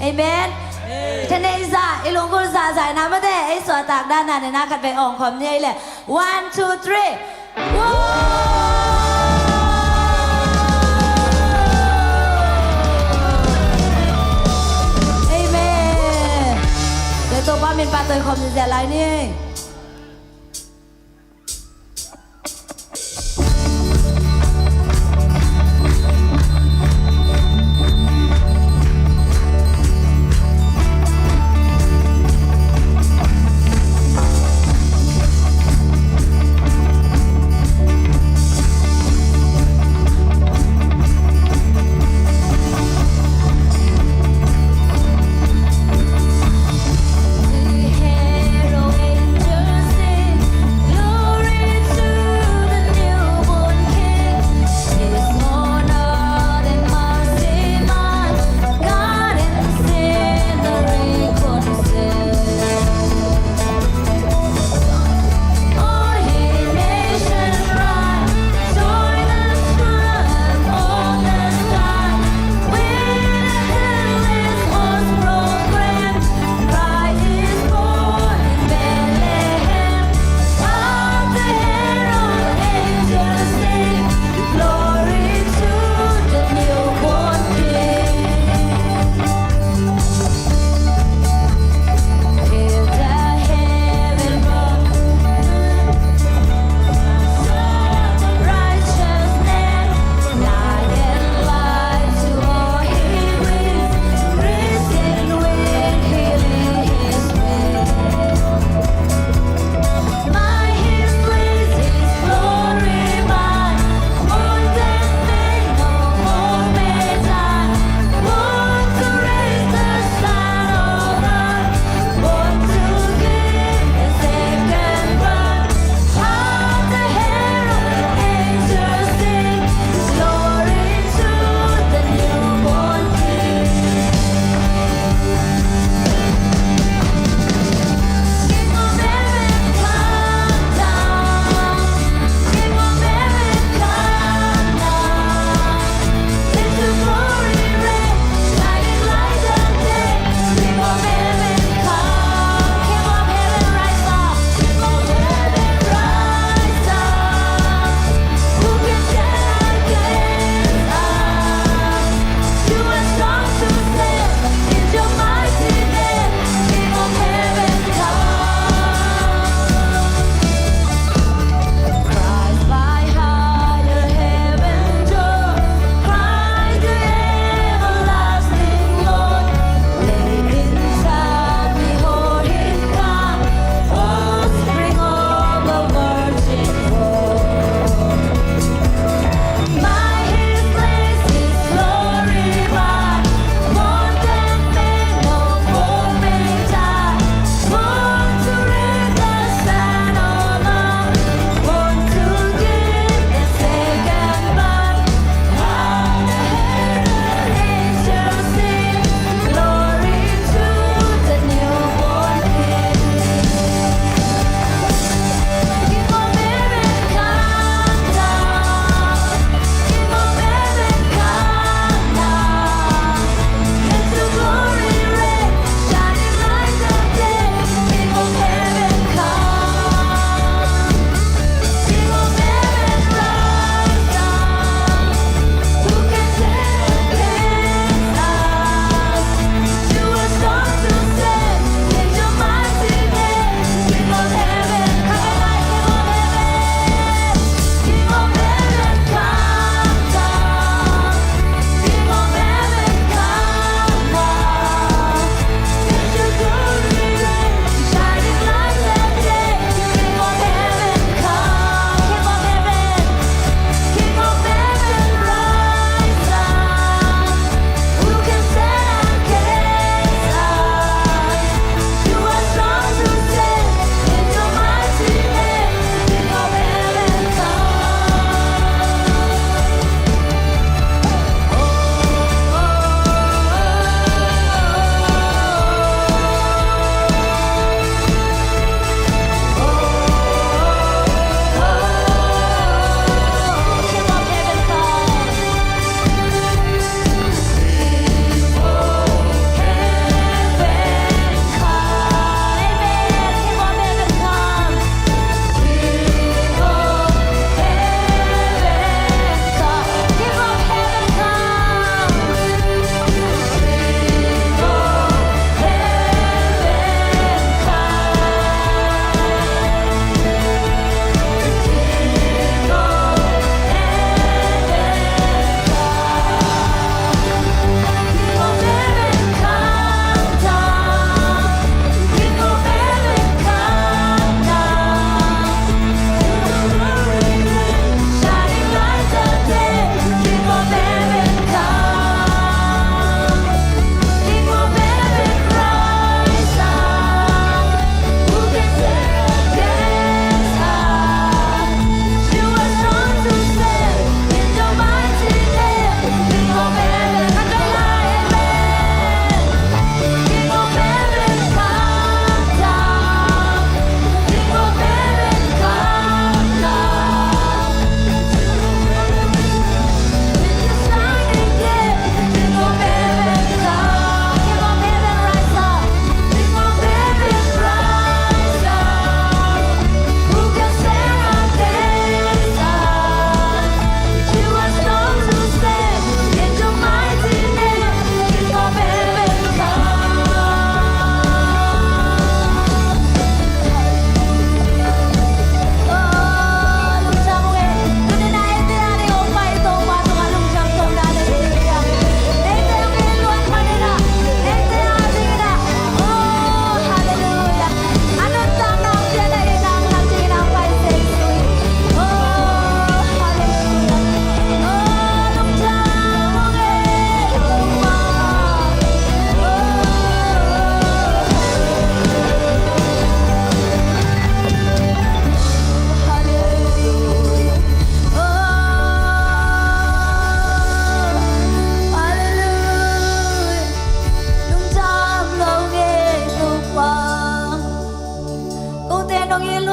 เอเมนทนายจ่าไอ้หลวงกุศลจ่ายน้ำมาเด้ไอ้สวดตากด้านนั้นนะขัดไปอ่องความเนี่ยเลย one two three ว้าวเอเมนเดี๋ยวตัวป้ามินปาตัวคอมจะอะไรนี่ Heroin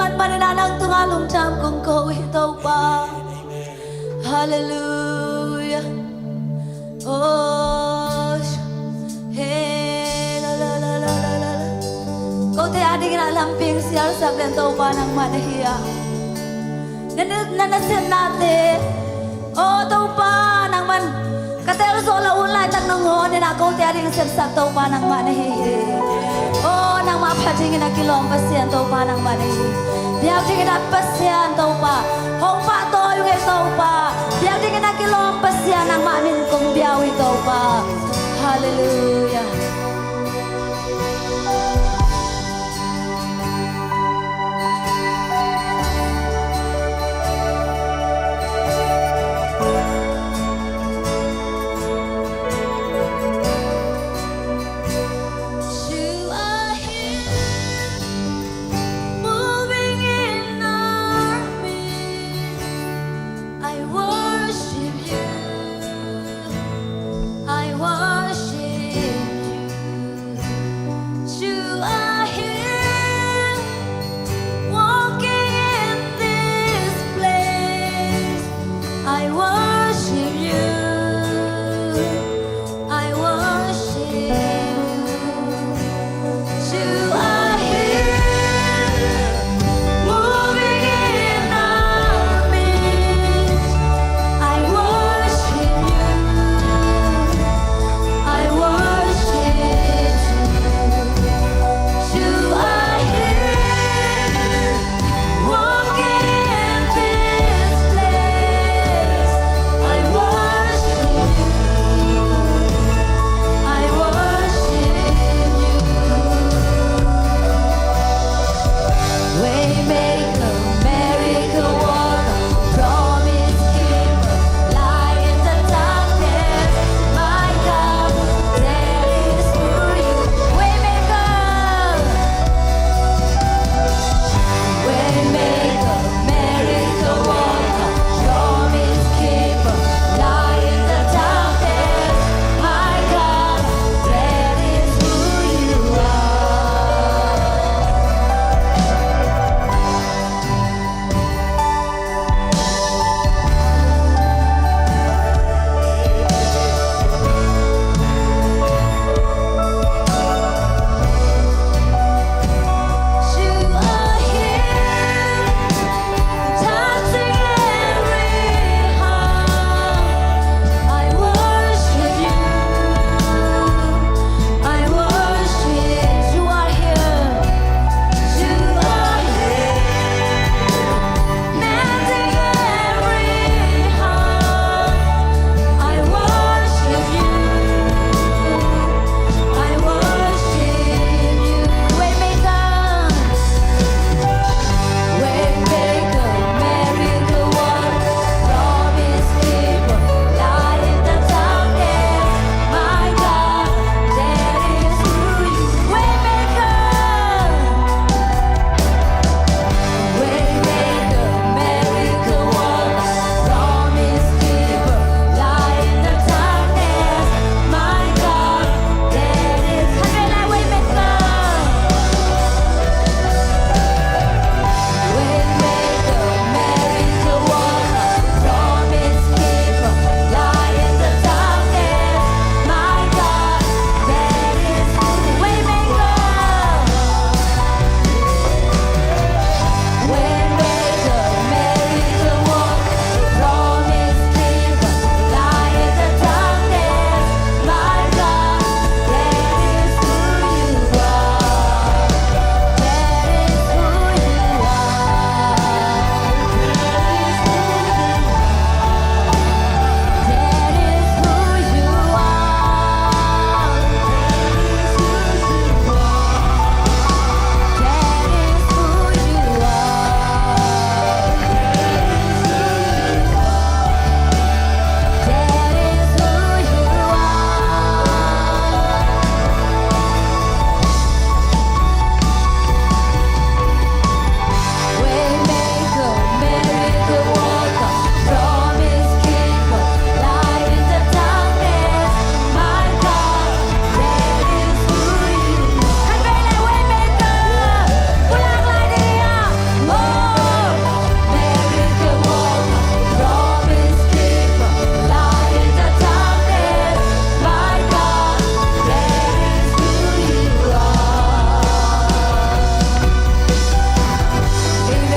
ngan paninanang tungalong jam kong ko ito pa. Hallelujah. Oh, hey, la la la la la la. Kau te adik na lamping sial sa bento pa ng manahiya. Nanasin natin. Oh, tau pa ng man. Katero sola ulay tag nang ho ni na kau te adik sa tau pa ng manahiya. Oh, nang mapatingin na kilom pasyan tau pa ng manahiya. Biar tingin na pasyan tau pa. Hong pa to yung ito pa. Biar tingin na kilom pasyan ang mamin kong biyaw ito pa. Hallelujah. You are here, moving in our midst. I worship you. I worship you.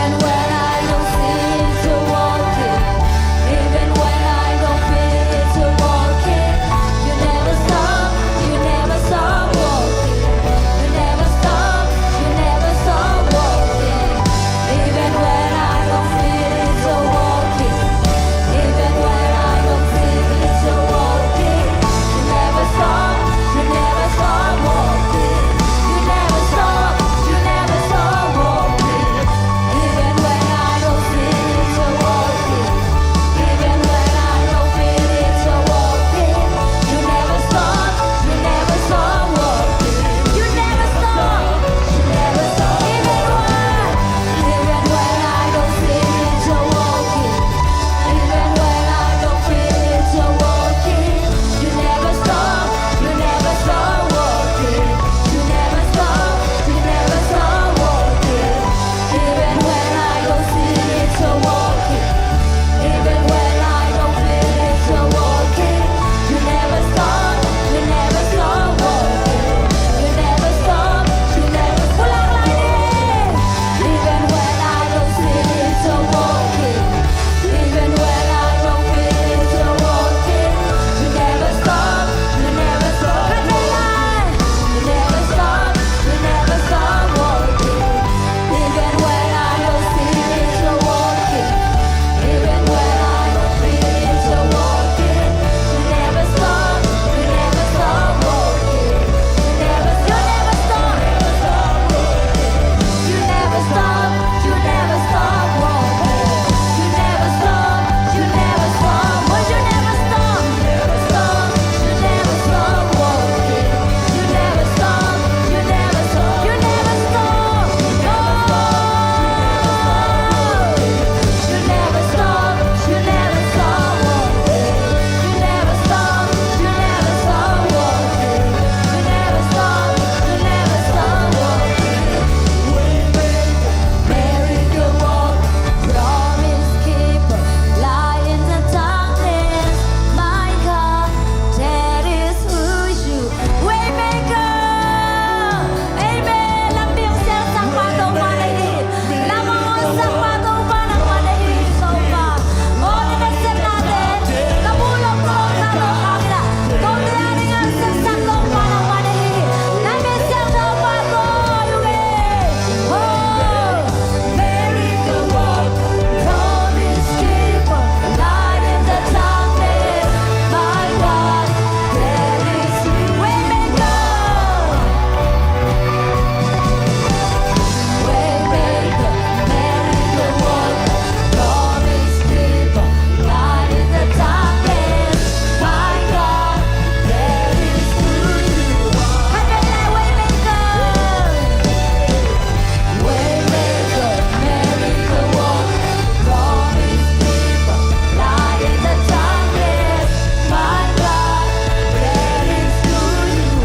Even when I don't see it, you're walking. Even when I don't feel it, you're walking. You never stop, you never stop walking. You never stop, you never stop walking. Even when I don't feel it, you're walking. Even when I don't feel it, you're walking. You never stop, you never stop walking. You never stop, you never stop walking. Even when I don't feel it, you're walking. Even when I don't feel it, you're walking. You never stop, you never stop walking. You never stop, you never stop. Even when I don't feel it, you're walking. Even when I don't feel it, you're walking. You never stop, you never stop walking. You never stop, you never stop walking. Even when I don't feel it, you're walking. Even when I don't feel it, you're walking. You never stop, you never stop walking. You never stop, you never pulang lagi. Even when I don't feel it, you're walking. Even when I don't feel it, you're walking. You never stop, you never stop. You never stop, you never stop walking. Even when I don't feel it, you're walking. Even when I don't feel it, you're walking. You never stop, you never stop walking. You never stop, you never stop. You never stop walking. You never stop, you never stop. But you never stop, never stop. You never stop walking. You never stop, you never stop. You never stop. You never stop, you never stop walking. You never stop, you never stop walking. You never stop, you never stop walking. Miracle walk, promise keeper, light in the darkness. My God, that is who you. Waymaker, Amen. Lambiang siya sa patong manahin. Lamang sa patong panang manahin. So pa, o ninasin natin, kabulong ko na lokakila. Kung niyaring ang saksakong panang manahin. Namin siya sa patong yung oh, miracle walk, promise keeper, light in the darkness. My God, that is Waymaker. Waymaker, miracle walk, promise keeper, light in the darkness. My God, that is who you are. Kanya Waymaker. Waymaker, miracle walk, promise keeper, light in the darkness. My God, that is who you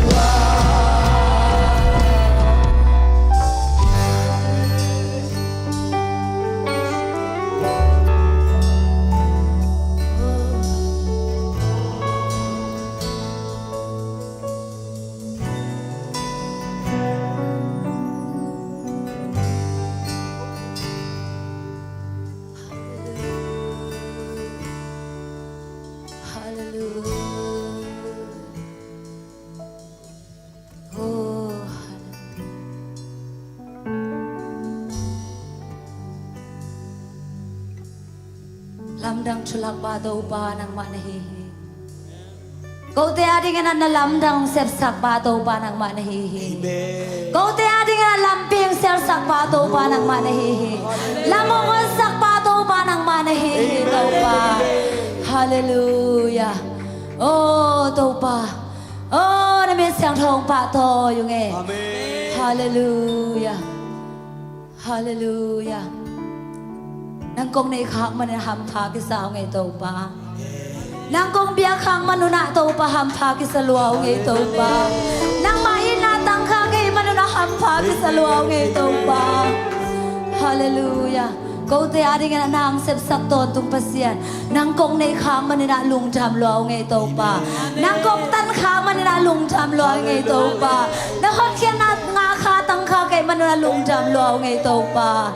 Hallelujah. Oh, lamdang chulak ba daw ba ng manahihi? Kau te ading na lamdang sepsak ba daw ba ng manahihi? Kau te ading na lamping sepsak ba daw ba ng manahihi? Lamong sak ba daw ba ng manahihi daw ba? Hallelujah. Oh, daw ba? Oh, namin siyang thong pa to yung Hallelujah. Hallelujah. Nang kong naikak man ang hampa kisa ngay daw ba? Nang kong biyakang manuna daw pa hampa kisa luaw ngay daw ba? Nang mainatang ka ngay manuna hampa kisa luaw ngay daw ba? Hallelujah. Kau te ading na nang sepsak ton tung pasien. Nang kong naikak man na lung jam luaw ngay daw ba? Nang kong tan ka man na lung jam luaw ngay daw ba? Nang hot kian na nga ka tang ka kay manuna lung jam luaw ngay daw ba?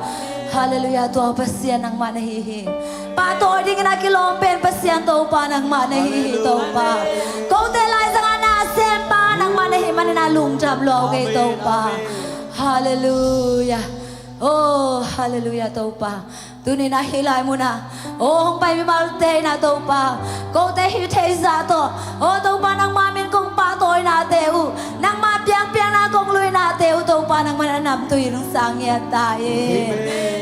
Haleluya tua pasian nang manahihi. Patoy di na kilompen pasian to pa nang manahihi to pa. Kau te lai sang ana sempa nang manahi manana lung jam lo ke to pa. Haleluya. Oh haleluya to pa. Tuni na hilay mo na. Oh hong pai mi malte na to pa. Kau te hi te za to. Oh to pa nang mamin kong patoy na teu. Nang mapiang-piang na kong luy na teu to pa nang mananam tuy nung sangyat tayo.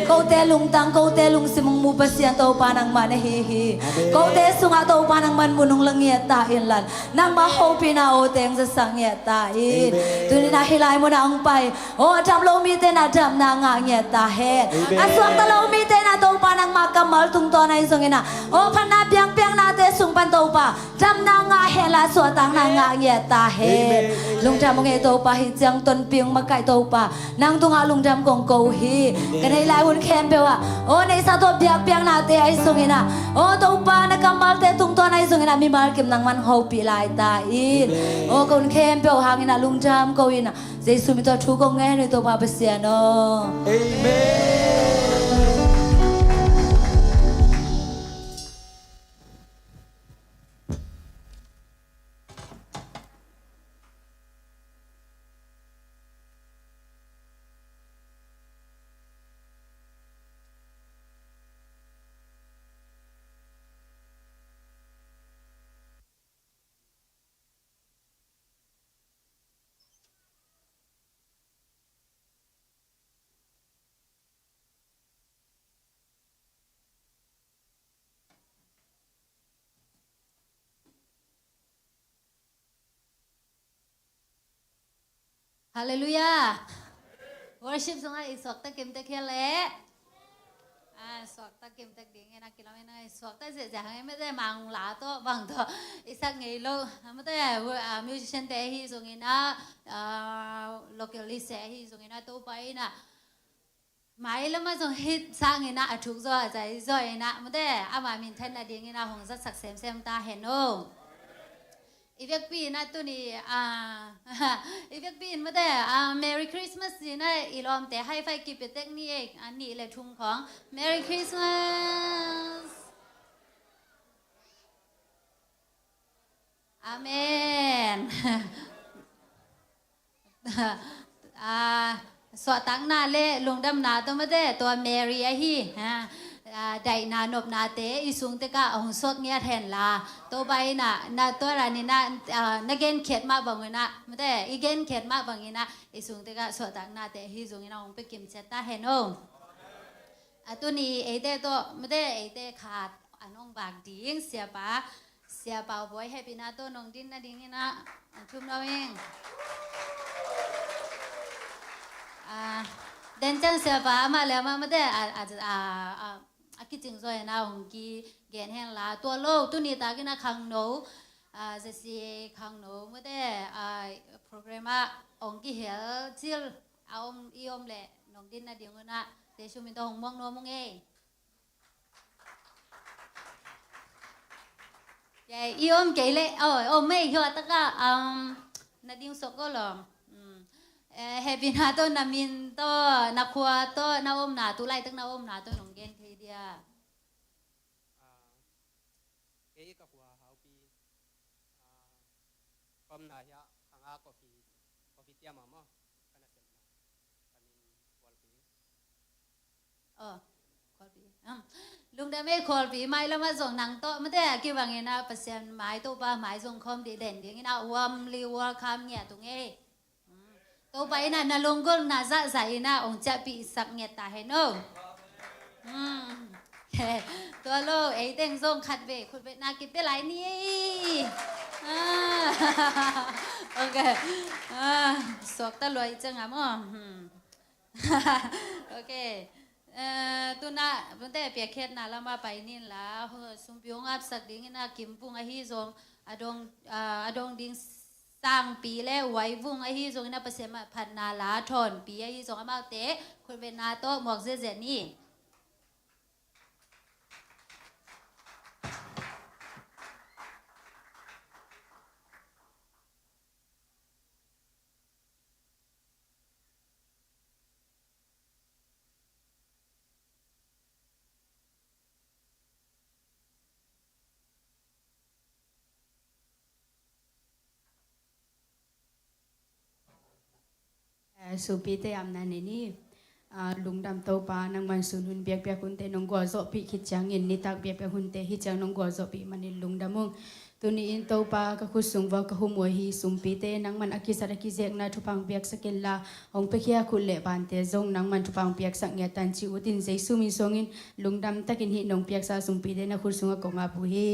Kau te lung tang kau te lung simong mupasyan to pa nang manahihi. Kau te sunga to pa nang manmunong langyat tayo lan. Nang mahopi na o teng sa sangyat tayo. Tuni na hilay mo na ang pai. Oh jam lo mi te na jam na ngangyat tayo. Aswang talo mi te na to pa nang makamal tung to na isong ina. O panapiang-piang natin sung panto pa. Jam na nga hela suatang na ngangyat tayo. Lung jam mong ito pa hijang ton piang magkay to pa. Nang tunga lung jam kong kauhi. Kanay lawon kempe wa. O na isa to biyak-biyak natin ay sungina. O to pa nakamal te tung to na isungina. Mimalkim nang manhaw pilay tain. O kung kempe o hangin na lung jam kawin na. Zay sumito chukong ngayon ito papasyan o. Amen. Hallelujah. Worship sunga isok ta kim ta khele. Sok ta kim ta ding na kilome na sok ta se jang me de mang la to bang to isak ngei lo ma te musician te hi sungina locally se hi sungina to pai na mai la ma song hit sang ina athuk zo jai zo ina ma te ama min than na ding ina hong sa sak sem sem ta hen no Ivek pin na tu ni Ivek pin ma te Merry Christmas ni na ilom te high five ki petek ni ek ani le thung khong Merry Christmas Amen so tang na le lung dam na to ma te to Mary a hi đại na nộp na tế isung te ka hong sot nghe thèn la to bai na to ra ni na gen khet ma bang na ma te igen khet ma bang na isung te ka so tang na te hi zung na hong pe kim chet ta hen o tu ni e te to ma te e te khat anong bak ding sia pa boy happy na to nong din na ding na thum no eng den chang sia pa ma le ma te aki ching zo na hong ki gen hen la to lo tu ni ta ki na khang no je si khang no mo de program a ong ki hel chil aom iom le nong din na ding na te chu min to hong mong no mong e ye iom ke le o me hyo ta ka na ding so ko lo happy na to na min to na khwa to na om na tu lai tak na om na to nong gen the dia cái cái hoa hậu pi com na ya anga coffee tiam mà kana sem kamin qual pi lung da me khol pi mai la ma zong nang to ma te ki wang ina pasien mai to ba mai zong khom di den ding ina wam li welcome nya tu nge to ba ina na longgol na za za ina ong cha pi sak nya ta he noตัวโลเอเต็งส่งขัดเบคุณเวนากินไปหลายนี่โอเคสวกตะลอยจังอ่ะมั้งโอเคตัวน่ะตั้งแต่เปียกเข็ดน่ะเรามาไปนี่ละสุมพิวงับสักดิ้งน่ะกิมปุงไอฮีซงอดงดิ้งสร้างปีแล้วไว้วุ้งไอฮีซงน่ะเปอร์เซ็นต์พันนาลาทอนปีไอฮีซงอามาเตะคุณเวนาโตหมวกเจนี่ สุปีเตอำนันนี่ลุงดำโตปานังมันสุนุนเบียกเบียกหุ่นเตนงกัวโซปีคิดจังอินนิตักเบียกเบียกหุ่นเตฮิจังนงกัวโซปีมันลุงดำมงตัวนี้อินโตปาก็คุสุงว่าก็หุมวยฮีสุมปีเตนังมันอากิสระกิเจกนาทุพังเบียกสกิลลาองเปคียคุเลบานเตจงนังมันทุพังเบียกสังเกตันจิอุตินเจสุมิสงินลุงดำตะกินหินงเบียกซาสุมปีเตนะคุสุงก็งาบุฮี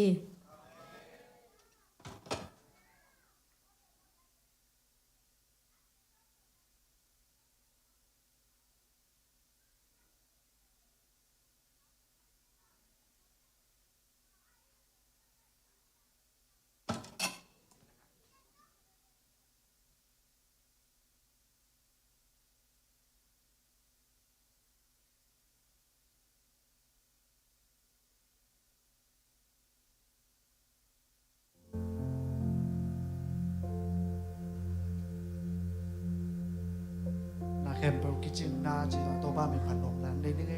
นาเข้มเปล่ากิจนาจีนตัวบ้ามีพันลงนั้นได้ยังไง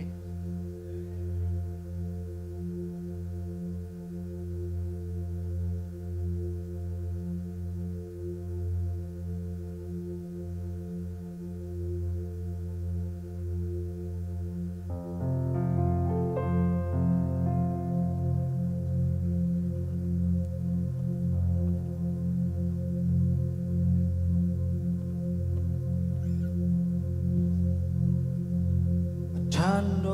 ฉันโด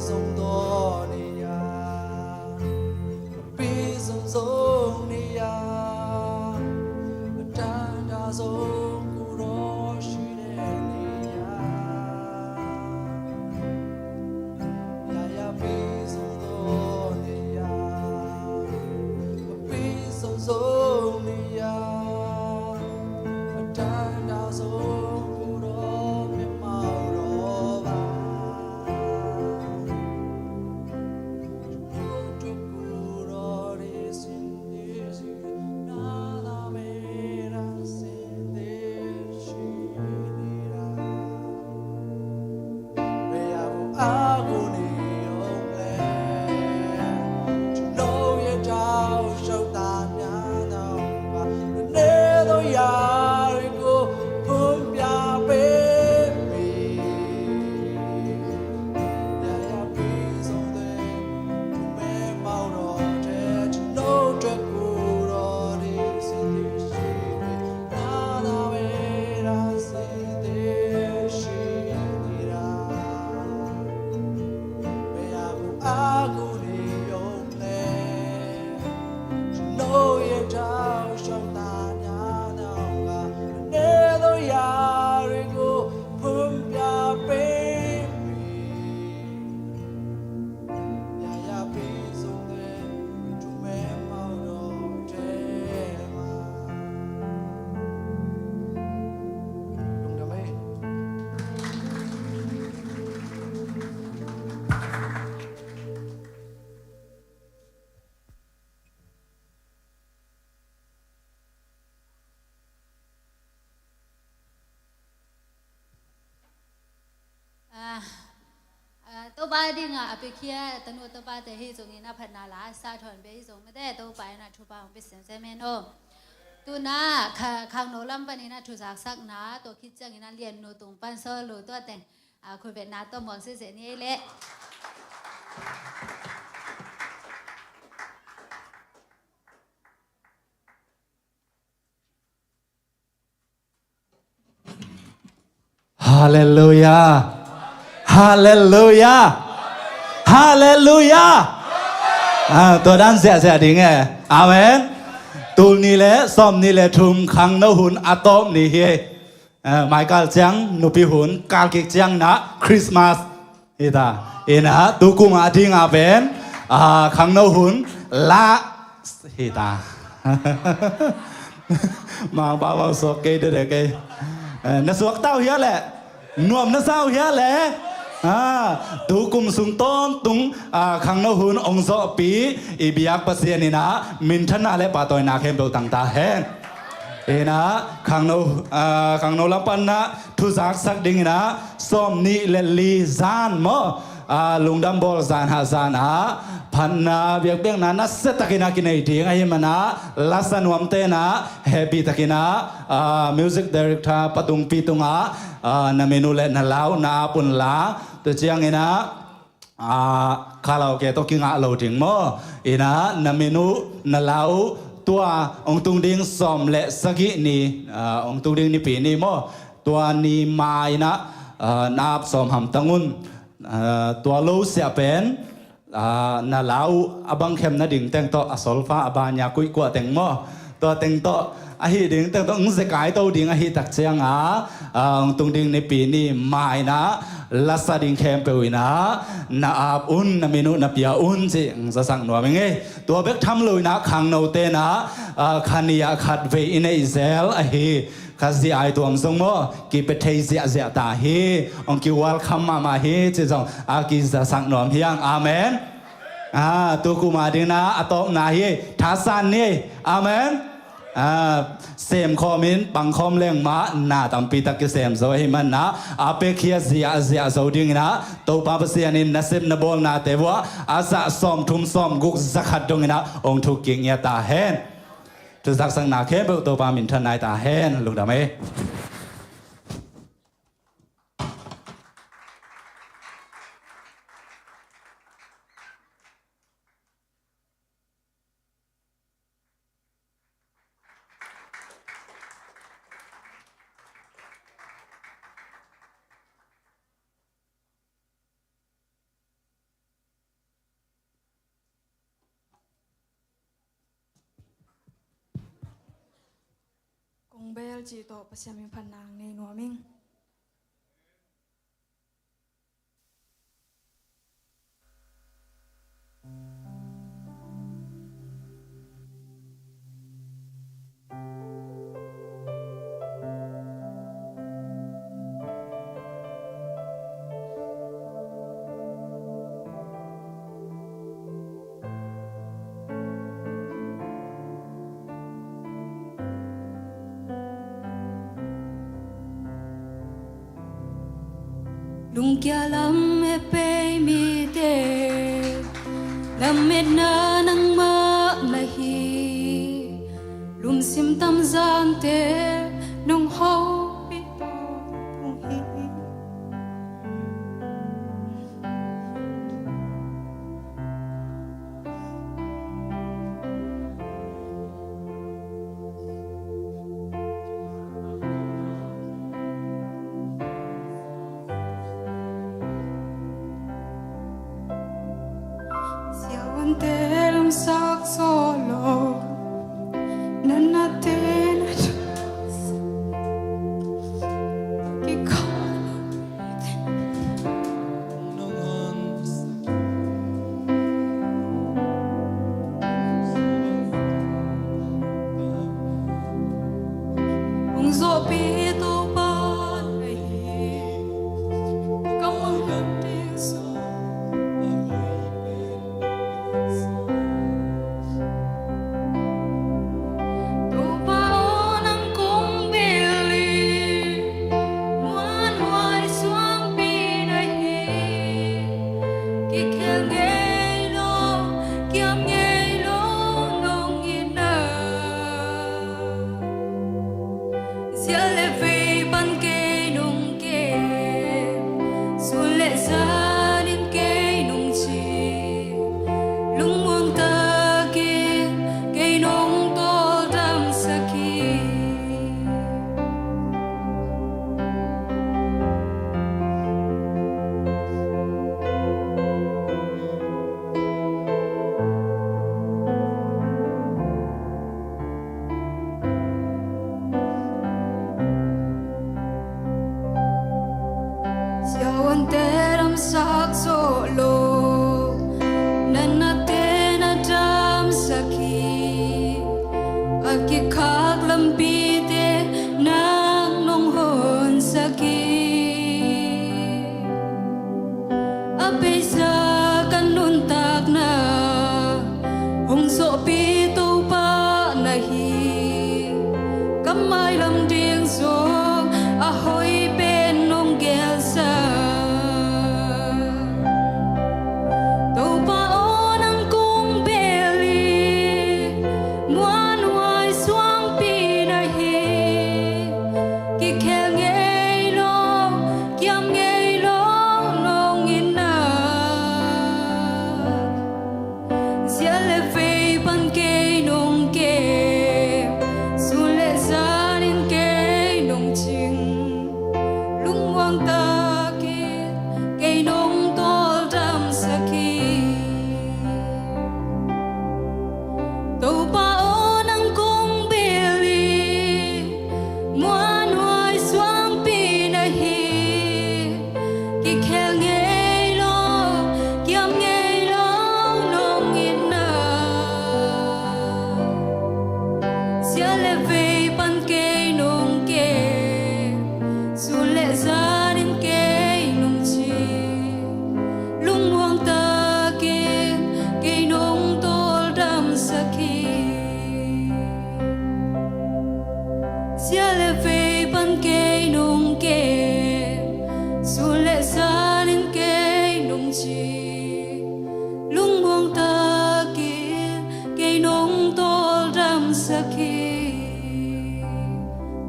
ဆုံးသောနေရာပြီးဆုံးနေရာအတန်တာဆုံးကိုတော့ရှိတဲ့နေရာရာပြီးဆုံးသောနေရာပြီးဆုံးနေရာအတန်တာဆုံးကိုတော့မြတ်မောတော်ပါตัวบ้านดิ้งอ่ะไปเคียตนุตัวบ้านแต่ให้ส่งนี่นะพันนาลาซาถอนไปให้ส่งไม่ได้ตัวไปนะทุบ้านไปเสียงเซเมนโอตัวน่ะข้างโนลัมปันนี่นะทุสักสักนะตัวคิดจังนี่นะเรียนโนตุงปันโซโลตัวแต่งคุยเป็นนาตัวหมอนเสียนี่แหละฮาเลลูยาฮาเลลูยาฮาเลลูยาตัวด้านเสียดิ่งไงอาเมนตูนี่แหละซ้อมนี่แหละทุมขังนหุ่นอะตอมนี่เฮหมายกาลจังนุปิหุ่นกาลกิจังนะคริสต์มาสเฮตานะตูกุงอาทิงอาเบนขังนหุ่นละเฮตามาบ้าสกเกยเด็กเกยนัสวกเต้าเฮียแหละนวมนัสเต้าเฮียแหละตูกุมสุงต้นตุงขังนหุ่นองศปีอีบิยักปัสเซียนี่นะมินทนาและปาตอยนาเข้มตัวต่างตาแห้งนะขังโนลปันนะทุจักสักดิ่งนะส้มนี่เลลีจานมอลุงดำบอลจานหาจานพันนาเบียกเบียงนั้นเสตตะกินากินไอดีไงมันนะลักษณะวมเตนะแฮปปี้ตะกินะมิวสิกดีเรคเตอร์ปตุงปีตุงนาเมนูเล่นนาลาวนาปุ่นลาตัวเจียงไงนะข้าเราแกต้องกินเราถึงมั้งนะนาเมนูนาลาวตัวองตุงดิงสอมเละสกินี่องตุงดิงนี่ปีนี่มั้งตัวนี้มาอินะนาบสอมหำตังุนตัวลูเสียเป็นนาลาวอบางเข้มนาดิ่งแต่งโตอสอลฟ้าอบานยากุยกว่าแต่งมั้งตัวแต่งโตอาฮิดิ่งแต่งโตสกายโตดิ่งอาฮิตักเชียงองตุงดิงในปีนี้มาอินะลัสดิ่งเข้มเปวินะนาอับอุ่นนาเมนูนาเปียอุ่นสิจะสั่งหน่วยมั้งไงตัวเบกทำเลยนะขังโนเตนะขันยาขัดเวอินอิสราเอลอาฮิข้าสิไอตัวมทรงมั้งกีเปเทเสียตาฮิองกิวัลคัมมาฮิจะจงอากิจะสั่งหน่วยเพียงอาเมนตัวกูมาดิ่งนะอตอมนาฮิท้าสันนี่อาเมนเสมคอมินปังคอมเลี้ยงมาหน้าตามปีตะกิเสมโซให้มันนะอาเปคียเสียโซดิ่งนะตัวปาปเสียนินนัสเซมนบอลนาเตวะอาสะซอมทุมซอมกุกสักขัดดงนะองทุกิงเงียตาเฮนทุสักสังนาเข้มตัวปามินทนายตาเฮนลูกดาเม เบลจีโตปัสยามิพันนางในนัวมิงลุงแกลำเอเปมีเตลำเม็ดนานังมาละฮีลุมซิมตำจานเตนงเฮาปิโตพุงฮี Siawantelam sak solo nanatin Ung zo pito pa kamang hatis Siawanteram sak solo nanatena dam saki aki khak lambite nang nong hon saki apesa kanun tak na hong so pi tu pa nahi kamai lam ding so ahoy ben nong gel sa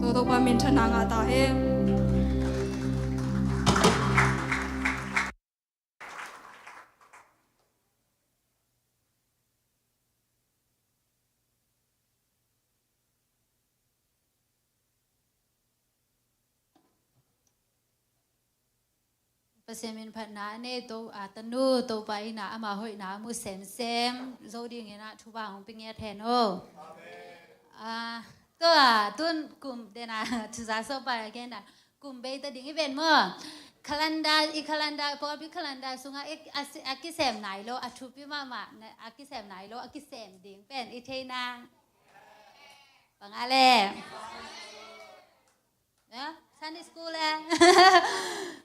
Todo pamin tanang ata he เสียมินพันนาเนโตอาตนูโตไปนาอามาหอยนามูเซมเซมโซดีเงนะทุบาของปิงเงแทนโอตุ ตัวตุนกลุ่มเดนะทุสาโซปาแกนะกลุ่มเบตดิ้งอีเวนเมื่อkalanda i kalanda por pi kalanda sunga akisem nai lo athupi mama akisem nai lo akisem ding pen i theina pangale ya Sunday school la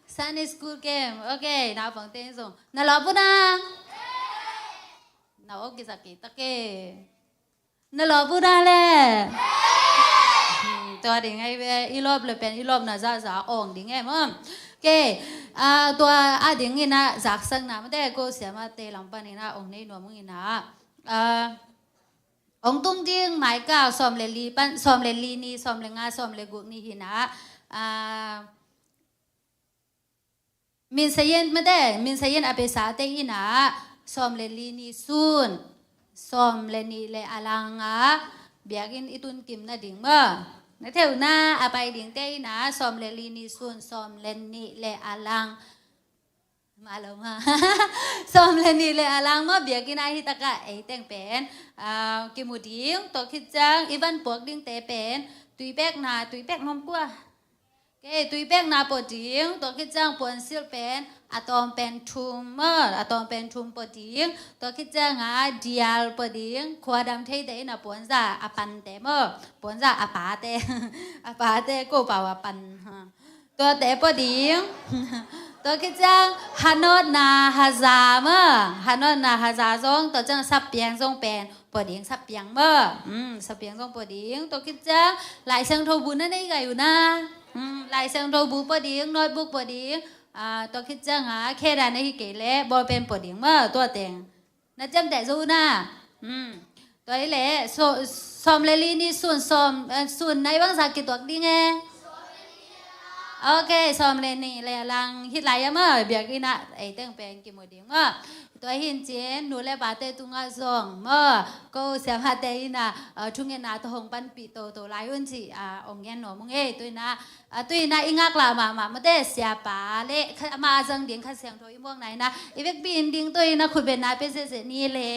Sunday school game okay nào phang tên song na lo pu na na o ki sakita ke na lo pu na le ตัวดิ่งไอ้อีรอบเลยเป็นอีรอบน่ะจะอ่องดิ่งไงมั้งเกตัวดิ่งนี่นะจากสังนะไม่ได้ก็เสียมาเตะลำปานี่นะอ่องนี่หนูมึงนี่นะอ่องตุ้งดิ่งหมายก้าวซ้อมเลลีปั้นซ้อมเลลีนี่ซ้อมเลงาซ้อมเลกุกนี่หินะมินเซียนไม่ได้มินเซียนอาเปสาเตอีนะซ้อมเลลีนี่ซูนซ้อมเลนี่เลอลังเบียกินอีตุนกิมนะดิ่งเมื่อในเท่าหน้าอาไปดิ่งเต้นะซ้อมเลลีนี่ส่วนซ้อมเลนี่เลอลังมาแล้วมาซ้อมเลนี่เลอลังเมื่อเบียกินไอฮิตากะไอเต็งเป็นกิมูดิ่งตัวคิดจังอีวันปวกดิ่งเตเป็นตุยแบกนาตุยแบกนมกัวตุยแบกนาปวดดิ่งตัวคิดจังปวนซิลเป็นอะตอมเป็นทุมเมื่ออะตอมเป็นทุมปวดดิ่งตัวคิดจังเดียลปวดดิ่งขวดดำเทเตนะปวนจ่าอปันเตเมื่อปวนจ่าอปาเตอปาเตก็เปล่าอปันตัวเตปวดดิ่งตัวคิดจังฮานอดนาฮาซาเมื่อฮานอดนาฮาซาซงตัวจังสับเปียงซงเป็นปวดดิ่งสับเปียงเมื่อสับเปียงซงปวดดิ่งตัวคิดจังหลายเชิงโทบุญนั่นได้ไงอยู่นะหลายเชิงโทบุญปวดดิ่งโน้ตบุ๊กปวดดิ่งตัวคิดจังแค่ได้ในที่เก๋เล่บอเป็นปวดดิ่งเมื่อตัวเต็งน่าจำแต่รู้นะตัวนี้แหละซ้อมเลลีนี่ส่วนในบางสากิตัวดิ่งไงโอเคซ้อมเลนี่เลยลังฮิตไหลเมื่อเบียกินะไอเต็งเป็นกิโมดิ่งเมื่อตัวหินเจนหนูเลยบาเตตุงอาซองเมื่อก็เสียมาเตยนะทุ่งเงินนาทองปันปีโตหลายวันสิองเงินหนูมึงตัวนะอิงากลามาไม่ได้เสียป่าเละมาจังดิ่งข้าเสียงโทอีม่วงไหนนะอีเวกบินดิ่งตัวนะคุณเป็นนาเป็นเสนี่เละ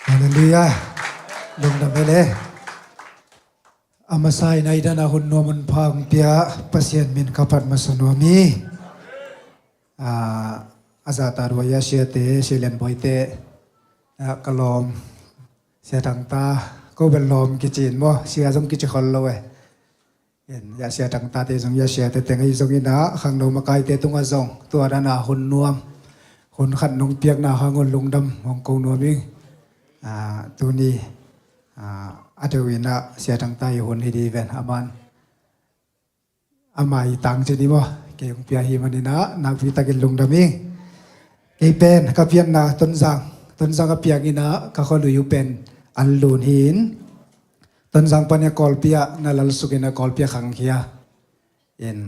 ฮาเลลูยาลงดำไปเลยอามาใส่ในด้านหุ่นนวมันพังเปียปัสยานมินขับพัดมาสนวมีอาจารย์ตารวยาเชียเตเชลียนบอยเตกลอมเสียทางตาก็เป็นลมกิจินบ่เสียสมกิจคนเลยเห็นยาเสียทางตาเตสมยาเชียเตแต่งไอ้สมกินะขังโนมาไกเตตุงอาซงตัวด้านหุ่นนวมหุ่นขันนงเปียกหน้าหางนลงดำของกงนวมิงตัวนี้อาเดวินะเสียทางใต้หุ่นให้ดีแวนอามันอามาอีตังจะดีบ่เกี่ยงเปียหิมันนี่นะนักวิตากินลงดามิงเอเป็นกับเพียนนะต้นสังกับเปียกินะก็เขาดูอยู่เป็นอันลูนหินต้นสังปัญญากอลเปียนั่นลัลสุกินะกอลเปียขังเขียเอ็น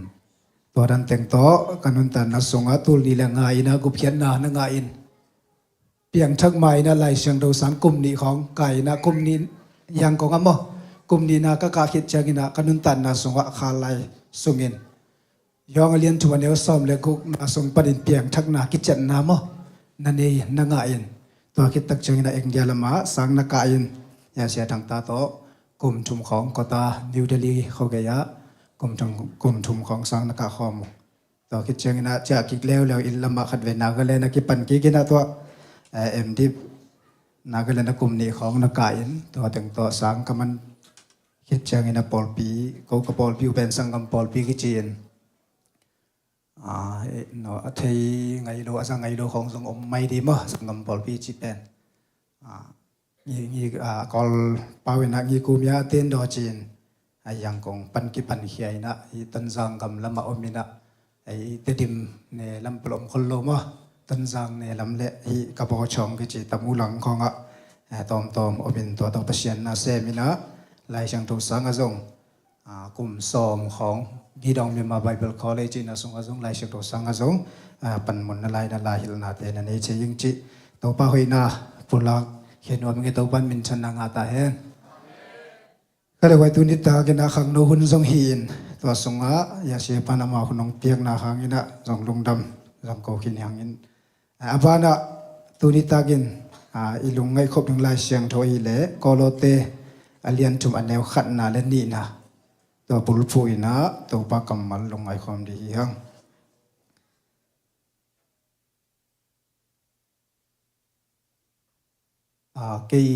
ตัวดันแต่งโตกันนุนตันนัสงอาตุลนี่แหละง่ายนะกุเพียนนะนั่งง่ายเปียงชักไม้นะไหลเชียงเราสังกุมนี้ของไก่นะกุมนี้ยังกองอ่ะมั้งกุมนี้นะก็กาคิดจังนะกันนุนตันนะสงว่าขาไหลสุงินยองเลียนชวนเดียวซ้อมเลยกุนะสงประเด็นเปียงชักนาคิดจันนะมั้งนั่นเองนั่งง่ายตัวคิดตักจังนะเองยาละมาสังนักายอย่าเสียทางตาโตกุมชุมของกตานิวเดลีเขาเกียกุมชุมของสังนักขอมตัวคิดจังนะจะกิกเล้วอินละมาขัดเวนาก็เลยนะกิปันกินะตัวเอ็มดิบนักเล่นนักกลุ่มนี้ของนักการตัวแต่งตัวสังกมันคิดจังอินะปอลปีเขาก็ปอลปีเป็นสังกัมปอลปีกิจีนเนาะที่ไงโลสังไงโลของสังอมไม่ดีมั้งสังกัมปอลปีจีเป็นยี่กอลปาวินักยี่กุมยาเต้นดอจีนยังคงปันกิปันเขียนะตันสังกัมละมาอมินะเตดิมเนี่ยลำปลอมคนโลมั้งตันสังเนี่ยลำเละที่กระบอกช่องกิจตมุหลังของตอมอบินตัวต่อเปเชียนนาเซมินะไล่ช่างตัวสังกะจงกลุ่มสอมของดีดองมีมาไบเบิลคอลเลจนะสงกะจงไล่ช่างตัวสังกะจงปันมุนนาไลนาลาฮิลนาเตนันเอเชยิงจิตัวป้าหอยนาปุลัก เขียนว่ามันก็ตัวปันมินชนะงาตาเห็นก็เลยไว้ตุนิตากินอาขังโนหุนทรงหินตัวสงะยาเสียปานามาคุณน้องเปียกนาขังอินะทรงลุงดำทรงโกขินยังอินอาบานะตุนิตากินอีลุงไงครบหนึ่งลายเสียงโทอีเล่กอโลเตอเลียนจุมอันแนวขัดนาและนี่นะตัวปุลฟูอินะตัวปากำมัลลงไอความดีฮังกี่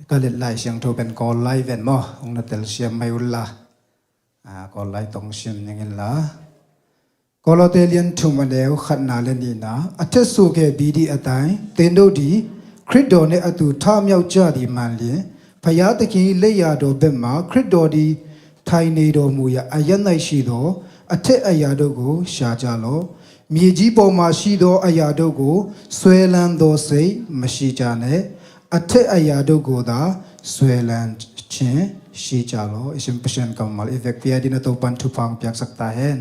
ก็เล็ดลายเสียงโทเป็นกอไลเวนมอองนัตเตลเซียมไม่อุลละกอไลตรงเสียมยังไงล่ะกอโลเตเลียนจุมอันแนวขัดนาและนี่นะอัตสุเกบีดีอัตไยเตนโดดีคริสโดเนอตูท่ามยาวจ้าดีมันเลียพยาตะกี้เลียโดเบมมาคริสโดดีไทยในโดมูยาอายันในชีโดอัตเทอายาโดกูชาจาโลมีจีปอมาชีโดอายาโดกูสเวลันโดเซมชีจาเนอัตเทอายาโดกูดาสเวลันเชชีจาโลอิสิมเปชันกัมมัลอีเวกพิอาดินาโตปันทุพังเปียกสักตาเห็น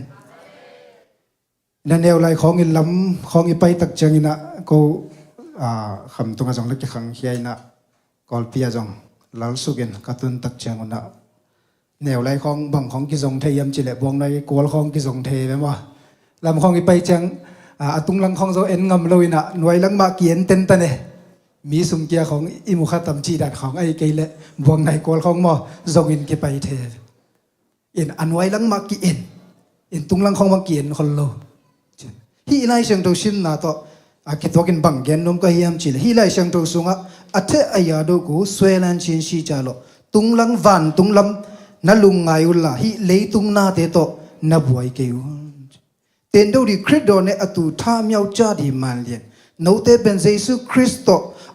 นั่นเอวไลของอินลำของอิไปตักจังอินะกูคำตรงกับจงเล็กขังเฮียนะกอลเปียจงลาลสุกินกัตุนตักเชียงอุนะแนวไรของบังของกิจงเทียมจิเลบวงในกอลของกิจงเทไหมวะลำของอีไปจังตุงลังของโซเอ็นงำลอยนะหน่วยลังมาเกียนเต็นตันเนมีสุมเกียของอิมุขตัมจีดัดของไอ้เกลเลบวงในกอลของมอจงอินกิไปเทอินอันไว้ลังมาเกียนอินตุงลังของมาเกียนคนโลฮีไลเชียงตัวชิมนาโตคิดว่ากินบังเกนนมก็เฮียมจิเลฮีไลเชียงตัวสุงะอัตเทอายาโดกูสเวลันชินชีจาโลตุงลังวันตุงลำนั่ลุงไงอุลละฮีเลยตุงนาเตโตนับไว้เกี่ยวเต็นดูดิคริสโตเนอตูท่ามยาวจ้าดีมันเลียนโนเตเป็นเยซูคริสโต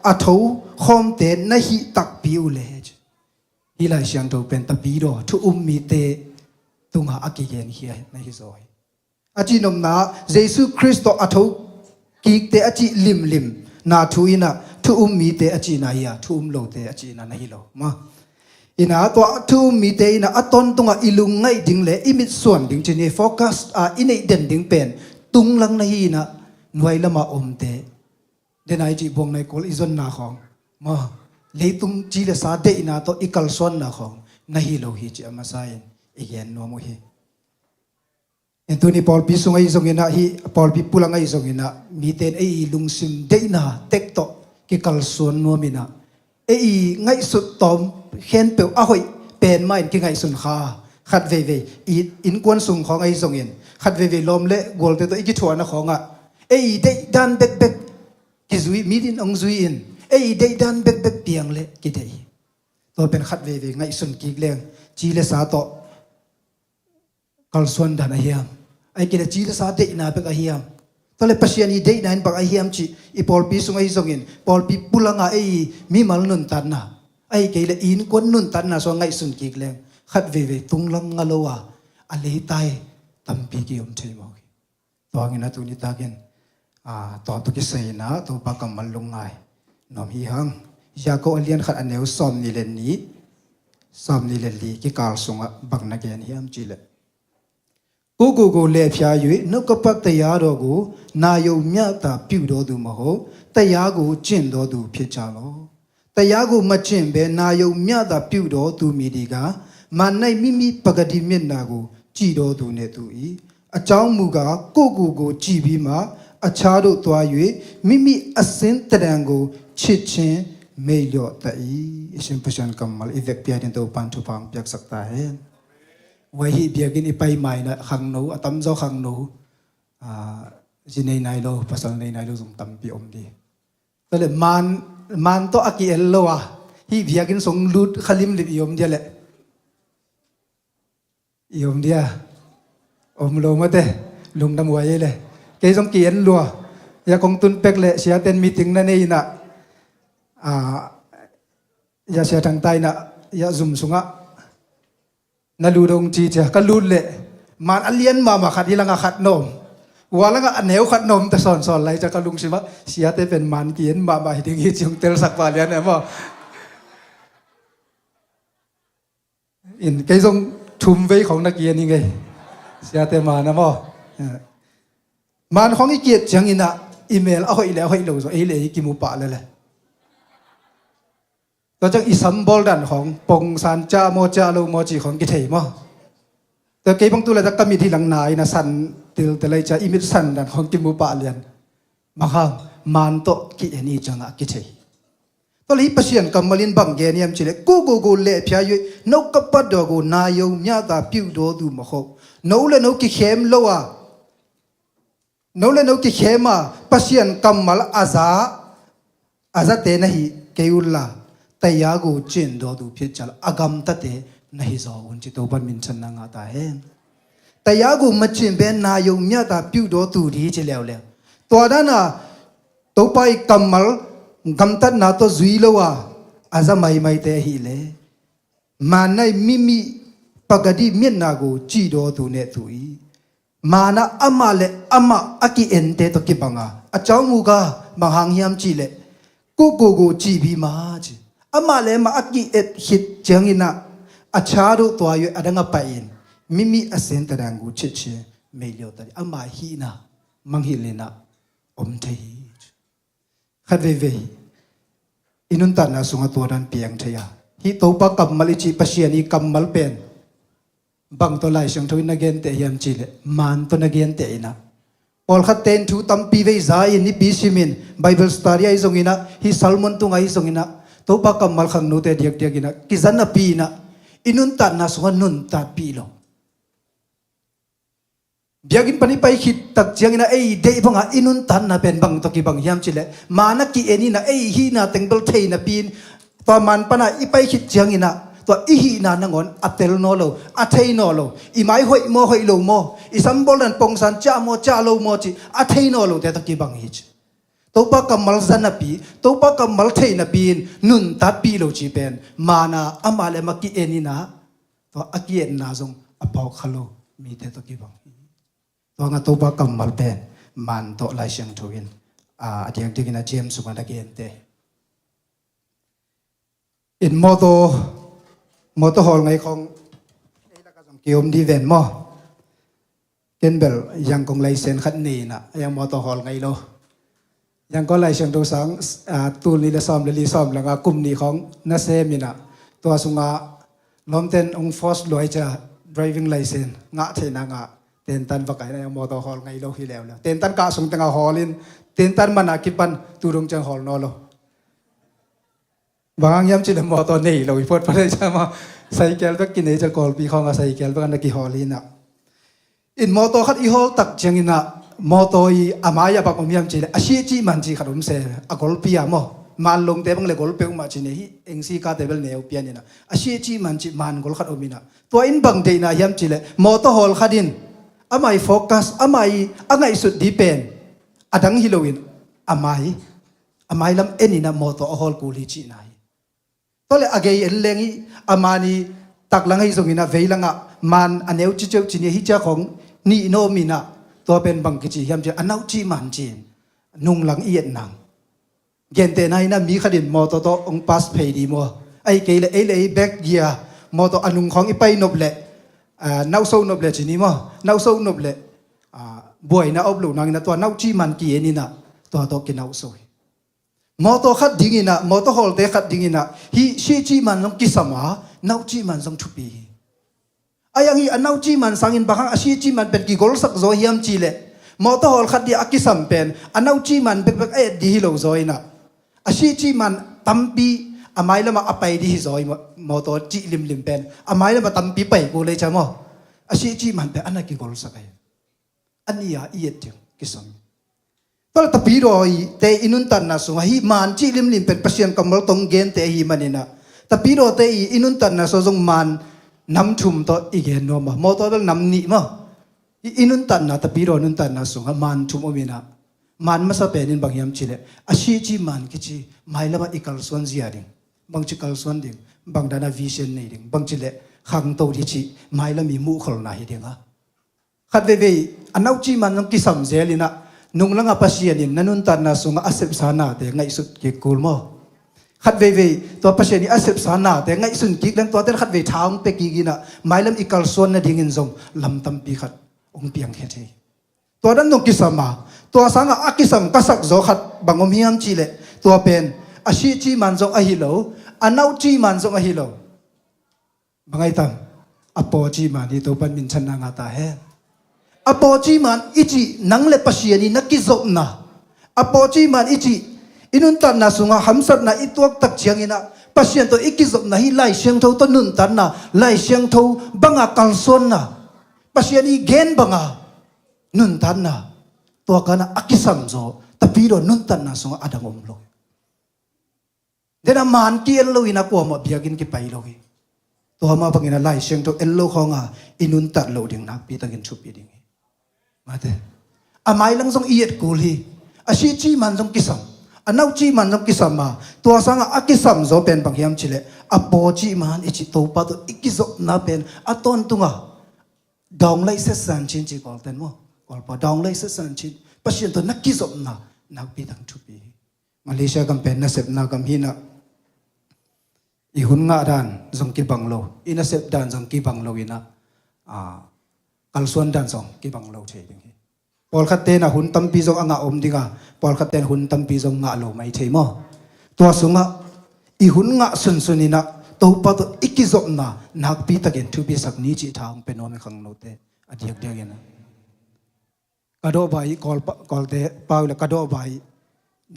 อัฐูคอมเตนฮีตักปิวเลจฮีไลเชียงตัวเป็นตะบีโดทุมีเตตุงหาอักเกนเฮียในฮิโซยอาจีนมนาเยซูคริสต์อัฐกิกเตอาจีลิมนาทุยนะทุมีเตอาจีนายาทุโลเตอาจีนานาฮิโลมาอินาตัวทุมีเตอินาอัตอนตุงอิลุงไงดิ่งเลอิมิดส่วนดิ่งเจเนโฟกัสอินเด่นดิ่งเป็นตุงลังนาฮีนะหน่วยละมาอมเตเดนไอจีบงในกอลอิซอนนาของมาเลยตุงจีเลสาเดอินาตัวอิกัลส่วนนาของนาฮิโลฮิจิอามาไซน์อีเกนนัวมุฮีitu ni Paul pi sungai zongina hi Paul pi pulang ai zongina miten ei lungsim deina tekto ki kalsuan nomina ei ngai sut tom hen pe a hoi pen main ki ngai sun kha khat ve in kwan sung khong ai zongin khat ve lom le gol te to iki thona khonga ei de dan bek ki zui midin ong zui in ei de dan bek piang le ki dei to pen khat ve ngai sun ki leng chi le sa to kalsuan dan hiam ai kira chi sa de na pe ka hiam tole pasian i de na in pa ka hiam chi I Paul pi sungai zongin Paul pi pulanga ei mi mal nun tan na ai ke le in kon nun tan na so ngai sun ki leng khat ve tung lang ngalowa a le tai tam pi ki om thei mo to ngina tu ni ta gen to tu ki sei na to pa kam mal lungai nom hi hang ya ko alian khat aneu som ni len li ki kal sunga bang na gen hiam chi leกูเล่พยาอยู่นกปักตยาดอกูนายมยาตาปิวดอดูมโหตยากูจินดอดูพิจาโลตยากูมาจินเบนายมยาตาปิวดอดูมีดีกามันในมิปกติเมนนากูจีดอดูเนตุอีอาจารย์มูกากูจีบีมาอาชาโดตัวอยู่มิอสินตแดงกูชิดเชนไม่ยอดตาอีสิมพชันกัมมัลอีเวกเปียดินตัวปันทุพังเปียกสักตาเห็นวันที่เบียกินไปใหม่นะขังหนูตั้มเจ้าขังหนูจีในนายโลภาษาในนายโลส่งตั้มปีอมดีก็เลยมันโตอากิเอลโลวะที่เบียกินส่งลุดขลิมลิบยมเดียแหละยมเดียอมโลมาเตลุงดำไว้เลยแกส่งเกียนลัวยากงตุนเป็กเลยเสียเต็นมีถึงนั่นเองนะยาเสียทางใต้นะยาซุ่มสุงะนาลูดงจีเจก็ลุดเลยมันอเลียนมาขัดที่ลังขัดนมว่าลังอันเหนียวขัดนมแต่สอนอะไรจะก็ลุงสิว่าเสียแต่เป็นมันเกียนมาถึงที่จงเตลสักบาเลียนเนี่ยว่าอินแกทรงทุ่มไว้ของนักเกียนยังไงเสียแต่มานะว่ามันของอีเกียรจังอินะอีเมลเอาให้แล้วให้เราส่งเลยกิมูปะเลย ตัวจังอีสัมบอลดันของปงสารจ้าโมจาโลโมจีของกิเทมอแต่เก็บางตัวเลยจะกมีที่หลังนายนะสันติลแต่เลยจะอิมิตสันดันของกิมูปะเลียนมาข้างมันโตกิเอนี่จังอะกิเทตอนนี้ประเสียนกำมลินบังเกนียมจิเลกูเล่พยายนกกับปัดดอกูนายงมีตาปิวโดดูมาเขาโนเลนกกิเข้มโลวะโนเลนกกิเข้มาประเสียนกำมลอาซาเตนะฮีเกยุลลาแต่ยากูจินโดดูพิจารอากำตัดเตนะฮีซออุนจิโตบันมินชันนังอาตาเฮนแต่ยากูมาจินเป็นนายงมีตาปิวโดดูดีจิเลวเลวตัวนั้นน่ะตัวไปกำมลกำตัดนาตัวจุยโลวะอาซาไม่เตฮีเลมาในมิปกติเมียนนากูจีโดดูเนตุยมานะอามาเลอามาอากิเอ็นเตตกิบังอาอาจารย์มูกาบางหางยามจีเลกูจีบีมาจีอามาเลมาอากิเอ็ดฮิตจังอินะอาชาดูตัวอยู่อดังอไปอินมิอาเซนตะดังกูเชไม่เลียวตาอามาฮีนะมังฮิเลนะอมเทฮีขัดเวอินุนตันนาสุงตัวนั้นเปียงเทียฮิโตปะกับมาลิจิปะเชียนีกับมัลเป็นบางตัวไล่เสียงทวินเกนเตยามจิเลมันตัวนักเกนเตยนะพอลขัดเต็นทูตัมปีเวซายนี่ปีซิมินไบเบิลสตาร์ยาอิสงอินะฮิซัลมอนตุงไอสงอินะโตปะกับมัลขังโนเตเดียกอินะกิจันนาปีนะอินุนตันนาสุงนุนตัดปีโลเบียกินปนิไปคิดตักเจียงอินะเอ้เดย์บังอาอินุนตันนาเป็นบางตัวกีบางยามจิเลมานักกีเอนี่นะเอ้ฮีนะเต็งเบลเทนะปีนตัวมันปนะอีไปคิดเจียงอินะตัวอีฮีนานงอนอัตเตลโนโลอัตเทโนโลอีไม้หอยโมหอยโลโมอีสัมบอลันปงสันจ้าโมจ้าโลโมจิอัตเทโนโลเดตกีบังฮิจตัวปากกัมมัลซันนปีตัวปากกัมมัลเทนปีนนุนตัดปีโลจีเป็นมานาอามาเลมักกีเอนินาตัวอากีเอนาจงอปอกขโลมีเดตกีบังตัวงาตัวปากกัมมัลเป็นมันโตไลเชียงทวินอาทิตย์ที่กินอาเจมสุมาดาเกนเตอินโมโตฮอลไงของเกี่ยวดีเวนมอเกนเบลยังคงไลเซนขัดนีนะยังมอโตฮอลไงโลยังก็ไลเซนตัวสังตูนีเลซอมเลลีซอมแล้วก็กลุ่มนี้ของนาเซมินะตัวสุงาล้อมเต้นองฟอสลอยจะ driving license งะเทนางะเต้นตันวักไอ้ยังมอโตฮอลไงโลฮิเลวแล้วเต้นตันกะสุงตังฮอลินเต้นตันมันอากิปันตูรงจังฮอลนอโลบางยามจิลมอตอนนี้เราอีพอดพระเจ้ามาไซเคิลก็กินไอ้เจ้ากอลปีของไซเคิลก็นักกีฮอลีนะอินมอตขัดอีฮอลตักจังอินะมอตอีอามายาบักอมยามจิลอาชีจีมันจีขนมเสอากอลปีอะมอมันลงเตบังเลกอลเปียงมาจินเฮเอ็งซีกาเตเบลเนวเปียนี่นะอาชีจีมันจีมันกอลขัดอมินะตัวอินบังเดนะยามจิลมอตฮอลขัดินอามายโฟกัสอามายอ่างไอสุดดีเป็นอดังฮิโลวินอามายลำเอ็นี่นะมอตฮอลกูลีจีนะตัวเลอเกยเอ็นเลงีอามานีตักลังให้ส่งอินะเวลังอ่ะมันอันเอวจิเจ้าจีนี่ฮิจ้าของนี่โนมินะตัวเป็นบังกิจิยามเจอันเอาจีมันจีนนุ่งหลังเอียดนังเกนเตนายนะมีขดินมอตโตองปัสเพดีมัวไอเกยเลเอเลแบกเกียมอตอันุงของอีไปนบเลนาโซนบเลจีนี่มัวนาโซนบเลบวยนะอบลูนังนะตัวนาจีมันกีเอนี่นะตัวโตกินนาโซมอตขัดดิ้งนะมอตฮอลเตขัดดิ้งนะฮีเชจีมันลงกิสมานาจีมันลงชุปีอายังฮีอันนาจีมันสังอินบางอาเชจีมันเป็นกิโกลสักโซฮิมจีเลมอตฮอลขัดดีอากิสัมเป็นอันนาจีมันเป็นเอ็ดดีฮิโลโซยนะอาเชจีมันตั้มปีอาไมละมาอไปดีฮิโซยมอตจีลิมเป็นอาไมละมาตั้มปีไปกูเลยจ้ะมออาเชจีมันเป็นอันนักกิโกลสักไงอันนี้อ่ะอีเอ็ดจังกิสัมตอนตะปีรอยเตอินุนตันนะสุงฮีมันจีลิมเป็นประเสียนกำมลตงเกนเตฮีมันนี่นะตะปีรอเตอินุนตันนะสุงมันน้ำชุมตัวอีกเห็นโนมามอตัวเป็นน้ำนี่มั้งอินุนตันนะตะปีรอนุนตันนะสุงมันชุมอมินะมันมาสเปนินบางยามจิเลอาชีจีมันกิจิไม่ละมาอีกลส่วนเสียดิ่งบางจิกลส่วนดิ่งบางดานาวิเชนนี่ดิ่งบางจิเลขังโตดิจิไม่ละมีมุขลนาฮิดิ่งอ่ะขัดเวอันเอาจีมันต้องกิสัมเซลินะนุ่งลังอาปัสยานินนันุนตันนาสุงอาเสพสานาเตง่ายสุดกิกูลโมขัดเวตัวปัสยานิอาเสพสานาเตง่ายสุดกิกแล้วตัวเต้นขัดเวท้องเปกิกินะไม่ลำอีกลส่วนนั่นดิ่งอินซงลำตั้มปีขัดองเปียงเฮตีตัวนั้นต้องกิสมาตัวสังอากิสัมกัสักโจขัดบางอมฮิมจีเลตัวเป็นอาชีจีมันซงอาฮิโล anau chi man zong a hi lo bangai tam apo chi man hi to pan min chan na nga ta he apo chi man ichi nang le pasiani nakizop na apo chi man ichi inun tan na sunga hamsat na ituak tak chiang ina pasien to ikizop na hi lai siang tho to nun tan na lai siang tho banga kalson na pasiani gen banga nun tan na to kana akisam zo tapiro nun tan na sunga adang omlo dena man ki ello ina ko ma biagin ki pai lo to ma bangina lai siang tho ello khonga inun tat lo ding nak pi tangin chupi ding mate amai lang song iet kul hi ashi chi man song kisam anau chi man song kisam ma to sanga akisam zo pen bang hiam chile apo chi man ichi to pa to ikizo na pen aton tunga dong lai se san chin chi kol ten mo kol pa dong lai se san chin pasien to nakizo na nak pi tang chupi Malaysia kam pen na sep na kam hi na i hun nga dan zong ki banglo ina sep dan zong ki banglo ina kalsuan dan zong ki banglo che ding hi pol khatte na hun tampi zong anga om dinga pol khatten hun tampi zong nga lo mai thei mo to sunga i hun nga sun sunina to pa to ikizop na nak pi taken thu bi sak ni chi thang pe no me khang no te adiak dia gena kado bai kol te paula kado bai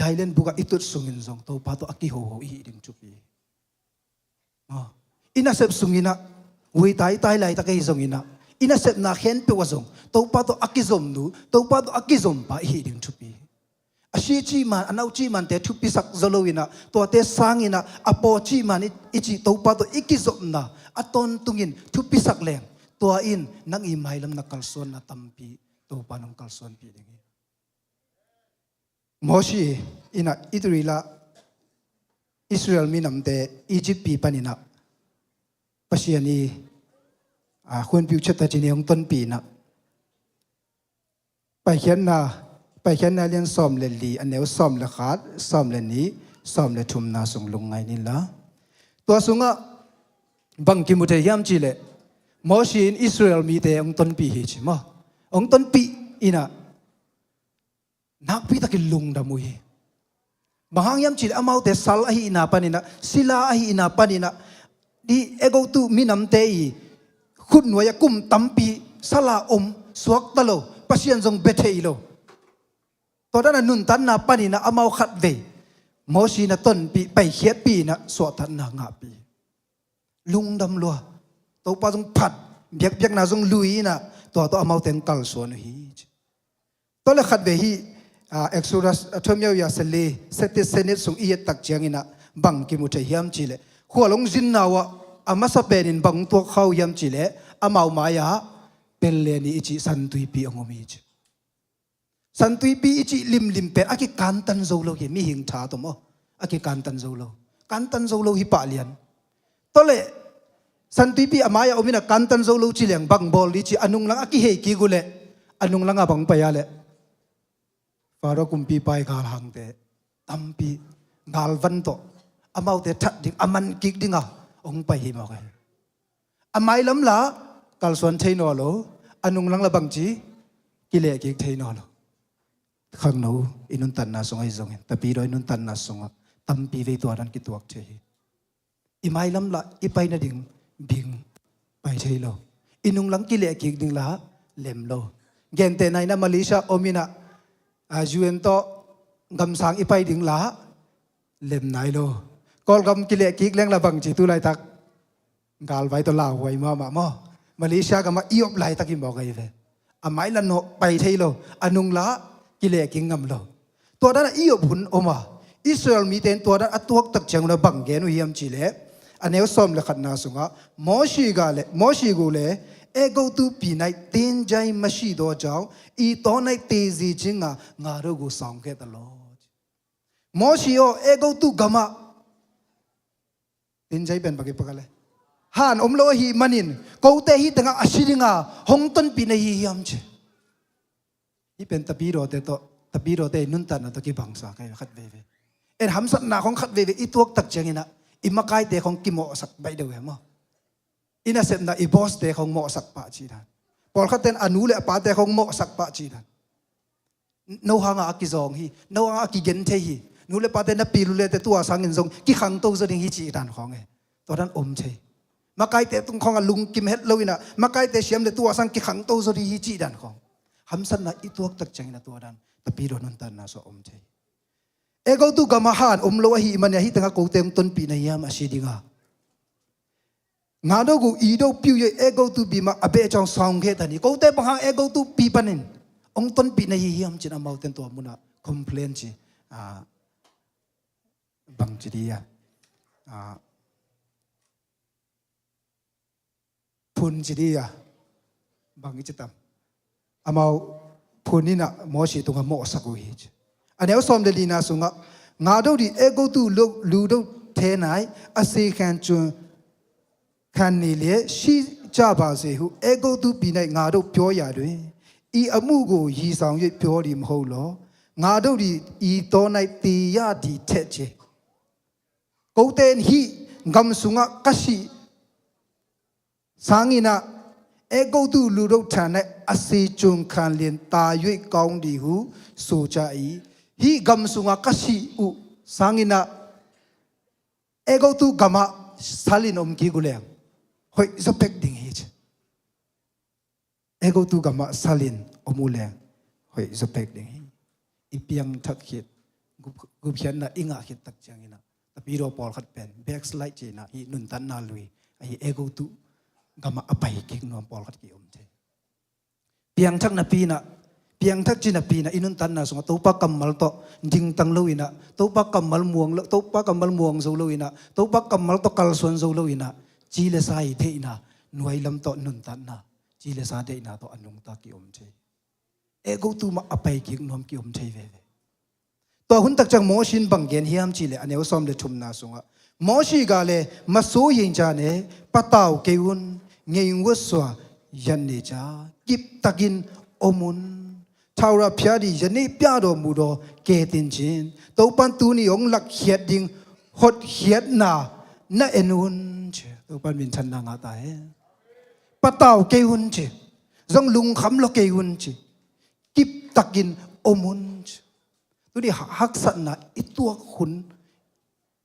dailen buka itut sungin zong to pa to aki ho ho i ding chupi ina sep sungina wi tai tai lai ta kai zong ina ina sep na khen pe wazong to pa to akizom nu to pa to akizom pa hi ding chupi ashi chi man anau chi man te thupi sak zolowina to te sangina apo chi man ichi to pa to ikizom na aton tungin thupi sak leng to in nang i mailam na kalson na tampi to pa nang kalson pi ding moshi ina itrila Israel minamte Egypt pi panina pasiani khun piu chata chini ong ton pi na pai khian na lian som le li aneu som le khat som le ni som le thum na sung lungai ni la to sunga bang ki mute yam chi le moshi in Israel mi te ong ton pi hi chi ma ong ton pi ina nak pi takin lung da mui bahang yam chil amau te sal ahi ina panina sila ahi ina panina di ego tu minam te i khut noya kum tampi sala om suak talo pasien jong bethe lo to dana nun tan na panina amau khat ve moshi na ton pi pai khiat pi na so tan na nga pi lung dam lo to pa jong phat biak na jong lui na to amau ten kal so no hi to le khat ve hi Exodus thomyo ya sele sete senet sung iet tak chiangina bang ki mu the hiam chile kholong jin nawa amasa penin bang to khau yam chile amau maya pelle ni ichi santui pi angomi chi santui pi ichi lim pe aki kantan zolo ke mi hing tha to mo aki kantan zolo hi pa lian tole santui pi amaya omina kantan zolo chileng bang bol li chi anung lang aki he ki gule anung lang abang pa ya le Faro kumpi pai gal hang te tampi gal van to amau te that ding aman kik dinga ong pai hi ma kai amai lam la kal son thei no lo anung lang la bang chi kile kik thei no lo khang no inun tan na song ai zong tapi ro inun tan na song tampi ve to ran ki tuak thei imai lam la ipai na ding bing pai thei lo inung lang kile kik ding la lem lo gen te nai na Malaysia omina UN to gam sang ipai ding la lem nai lo kol gam kile kik leng la bang chi tu lai tak gal vai to la hoi ma mo Malaysia ga ma iop lai tak im bo gai ve amai la no pai thei lo anung la kile king ngam lo to da iop hun oma Israel mi ten to da atuak tak chang na bang ge no hiam chi le aneu som le khat na sunga moshi go le ego tu pi nai tin jai mashi do jaw I to nai tezi jinga ngaro go song ke the lord moshi o ego tu gama tin jai ben bagi pakale han omlo hi manin ko te hi tanga asiringa hongton pi nei hi yam che I pen tapiro te nun tan na to ki bangsa kai khat ve ve en hamsat na khong khat ve ve I tuak tak changina imakai te khong kimo sak bai de we mo ina sep na I boss te khong mo sak pa chi dan pol khaten anu le pa te khong mo sak pa chi dan no hanga aki zong hi no hanga aki gen the hi นูเลปาเตนปีลุเลเตตัวสังเงินทรงกี่ขังโตจะดึงฮิจิดันของตัวนั้นอมเชมาไกเตตุงของลุงกิมเฮ็ดเลวินะมาไกเตเสียมเตตัวสังกี่ขังโตจะดึงฮิจิดันของหำสันนะอีตัวตักจังนะตัวนั้นตะปีโดนตันนะสอมเชเอโกตุกามาหานอมโลหิมันเนี่ยฮิตังโกเตมต้นปีนายามาชีดิงางาโดกูอีโดปิวเยเอโกตุบีมาอเบจองซองเกตันนี่โกเตบังหาเอโกตุปีปันินองต้นปีนายยามจินอามาเตนตัวมุนะคอมเพลนจีบางจีดียพูนจีดียบางจิตามอามาพูนนี่นะมอชีตุงอาโมสักวิจอันนี้เอาสมเด็จลีนาสุงะงาดูดิเอโกตุลูดูเทนายอาศัยกันจนคันนี่เลยชีจ้าบาเซหูเอโกตุปีนายงาดูเปียวยาด้วยอีอามูกูยีสองยุดเปียวดีมหูล้องาดูดิอีตัวนายตียาดีเทเจกูเตนฮีกำสุงะกัชิสังอินะเอโกตุลูดูทานายอาศัยจงคันเลียนตายุยกองดีหูสูจาอีฮีกำสุงะกัชิอุสังอินะเอโกตุกำมาสาลินอมกีกุเลงหอยสเปกดิ่งเฮจเอโกตุกำมาสาลินอมูเลงหอยสเปกดิ่งอีเปียงทักเขตกุบเขียนนะอิงอาเขตตักจังอินะแต่ปีโรปอลขัดเป็นแบกสไลด์เจนะฮีนุนตันนาลุยไอเอโกตุกำมาอภัยกิกนวมปอลขัดกี่อมเจเปียงทักนาปีนะเปียงทักจีนาปีนะอินุนตันนาสงตัวปักกำมัลโตจิงตังลุยนะตัวปักกำมัลม่วงตัวปักกำมัลม่วงโซลุยนะตัวปักกำมัลโตกัลส่วนโซลุยนะจีเลสายเดนะหน่วยลำโตนุนตันนะจีเลสาเดนะโตอันนุงตากี่อมเจเอโกตุมาอภัยกิกนวมกี่อมเจเวตัวหุ่นตักจังโมชินบังเกนเฮียมจีเลอันนี้ว่าซ้อมเลทุมนาสงะโมชีกาเลมาสู้ยิงจานเนปะตาวเกวุนเงียงวัสวายันเนจากิบตะกินอมุนชาวราพิอาดียันนี่พิอาโดมูโดเกตินจินตัวปันตูนี่องหลักเขียดดิงหดเขียดนาณเอนุนเจตัวปันมินชันนางาตายปะตาวเกวุนเจจงลุงคำโลเกวุนเจกิบตะกินอมุนตัวนี้หักสันนะอีตัวคุณ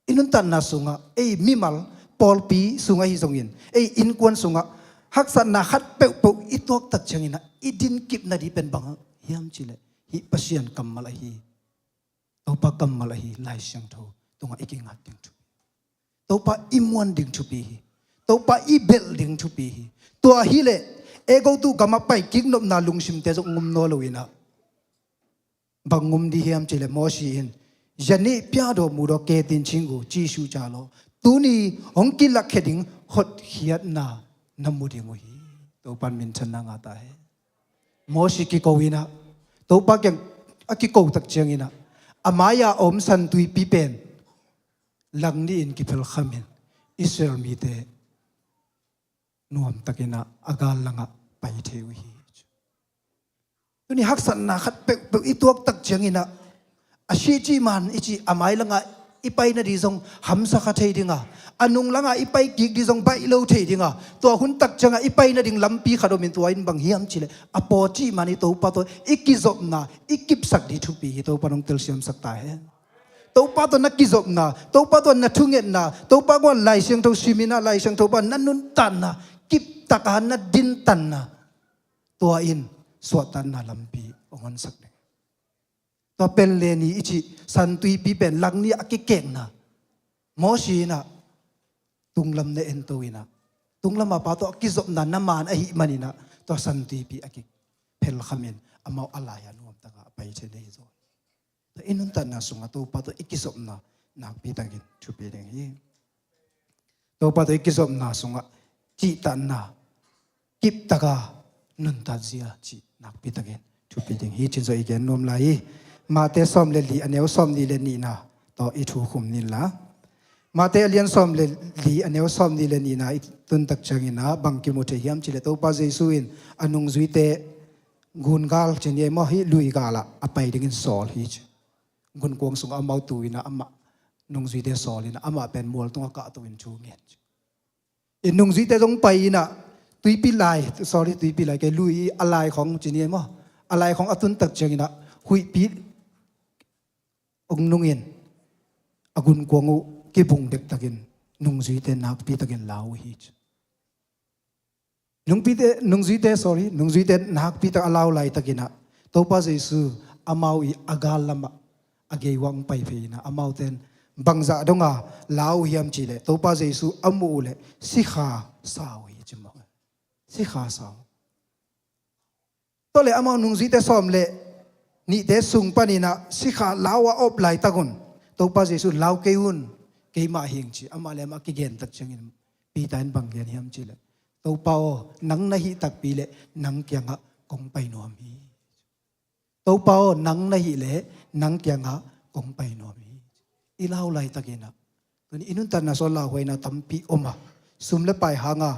อินุนตันนาสุงะเอ้มิมัลปอลปีสุงะฮิซงอินเอ้อินกวนสุงะหักสันนะฮัดเปะเปะอีตัวตักจังอินะอีดินกิบนาดีเป็นบังเฮียมจิเลฮิปัสยันกัมมาลาฮีตัวปะกัมมาลาฮีไลเชียงทูตัวงะอีกิงัดดิ่งทูตัวปะอิมวันดิ่งทูปีตัวปะอีเบลดิ่งทูปีตัวฮิเลเอโกตูกัมมาไปกิกนบนาลุงชิมเตจงงุมโนโลวินะบังงุมดีเฮียมจิเลมอชีอินยันนี่พิอาโดมูโดเกตินชิงกูจีชูจาโลตูนี่องกิลักเขดิงหดเขียดนาน้ำมูดิงวีตัวปันมินชนะงาตาเฮมอชิกิโกวินะตัวปักยังอากิโกตักเจียงอินะอามายาอมสันตุยปีเป็นหลังนี้อินกิเพลขมินอิสราเอลมีเตนวมตักินะอากาลลังไปเทวีตัวนี้ฮักสันนาขัดเปะอีตัวตักเจียงอินะอาชีจีมันอิจิอามายลังอีไปนาดีทรงหำสักเทดิงะอันนุงลังอีไปกิกดีทรงไปโลเทดิงะตัวหุ่นตักจังอีไปนาดิงลำปีขดมินตัวอินบังเฮียมจิเลอปอจีมันอีตัวปะตัวอีกิจบนาอีกิบสักดีทุปีตัวปนองเตลเซียมสักตาเฮตัวปะตัวนักกิจบนาตัวปะตัวนักทุ่งเงินนาตัวปะว่าไล่เสียงตัวชิมินาไล่เสียงตัวปะนันนุนตันนากิบตักหันนาดินตันนาตัวอินสวดตันนาลำปีองค์สักตัวเป็นเลนีอิจิสันตุยปีเป็นหลังนี้อากิเก่งนะมอชีนะตุงลำเนเอ็นตัวนะตุงลำมาปาตัวกิจบนันน้ำมันไอหิมันนะตัวสันตุยปีอากิเพลขมินอามาอะไรอันวมตะกะไปเชนเฮโซตัวอินุนตันนะสุงตัวปาตัวกิจบนะนักปีตักินชุปีเดงฮีตัวปาตัวกิจบนะสุงจีตันนะกิบตะกะนุนตัดเสียจีนักปีตักินชุปีเดงฮีจินโซอีเกนนวมไลมาเตซ้อมเลลีอันเนี้ยซ้อมนี่เลนีนะต่ออีทูคุมนี่ละมาเตเลียนซ้อมเลลีอันเนี้ยซ้อมนี่เลนีนะตุนตักจังอินะบังกิโมเทียมจิเลโตปาเจสุอินอนุงจุยเตกุนกาลเจนี่มอฮิลุยกาละอไปดิ่งสอลฮิจกุนกวงสุงอามาตุยนะอามานุงจุยเตสอลินะอามาเป็นมัวตงกะตุวินชูเงียอินนุงจุยเตตงไปนะตุยปิไลสอลิตุยปิไลแกลุยอะไรของเจนี่มออะไรของอตุนตักจังอินะหุยปีองนุงอิน agun kuangu kibung dek takin nung zuite nak pi takin lau hi nung zuite sorry nung zuite nak pi tak alau lai takina topa jesu amau I agal lama agewang pai na amau ten bangza donga lau hiam chile topa jesu amu le sikha saw hi chimo sikha saw tole amau nung zuite som le ni de sung panina sikha lawa op lai tagun topa jesu lau keun keima hing chi amale ma ki gen tak changin pi tan bang gen hiam chi le topa o nang na hi tak pi le nang kyanga kong pai nom hi topa o nang na hi le nang kyanga kong pai nom hi ilaw lai takina tuni inun tan na so la hoina tampi oma sumle pai hanga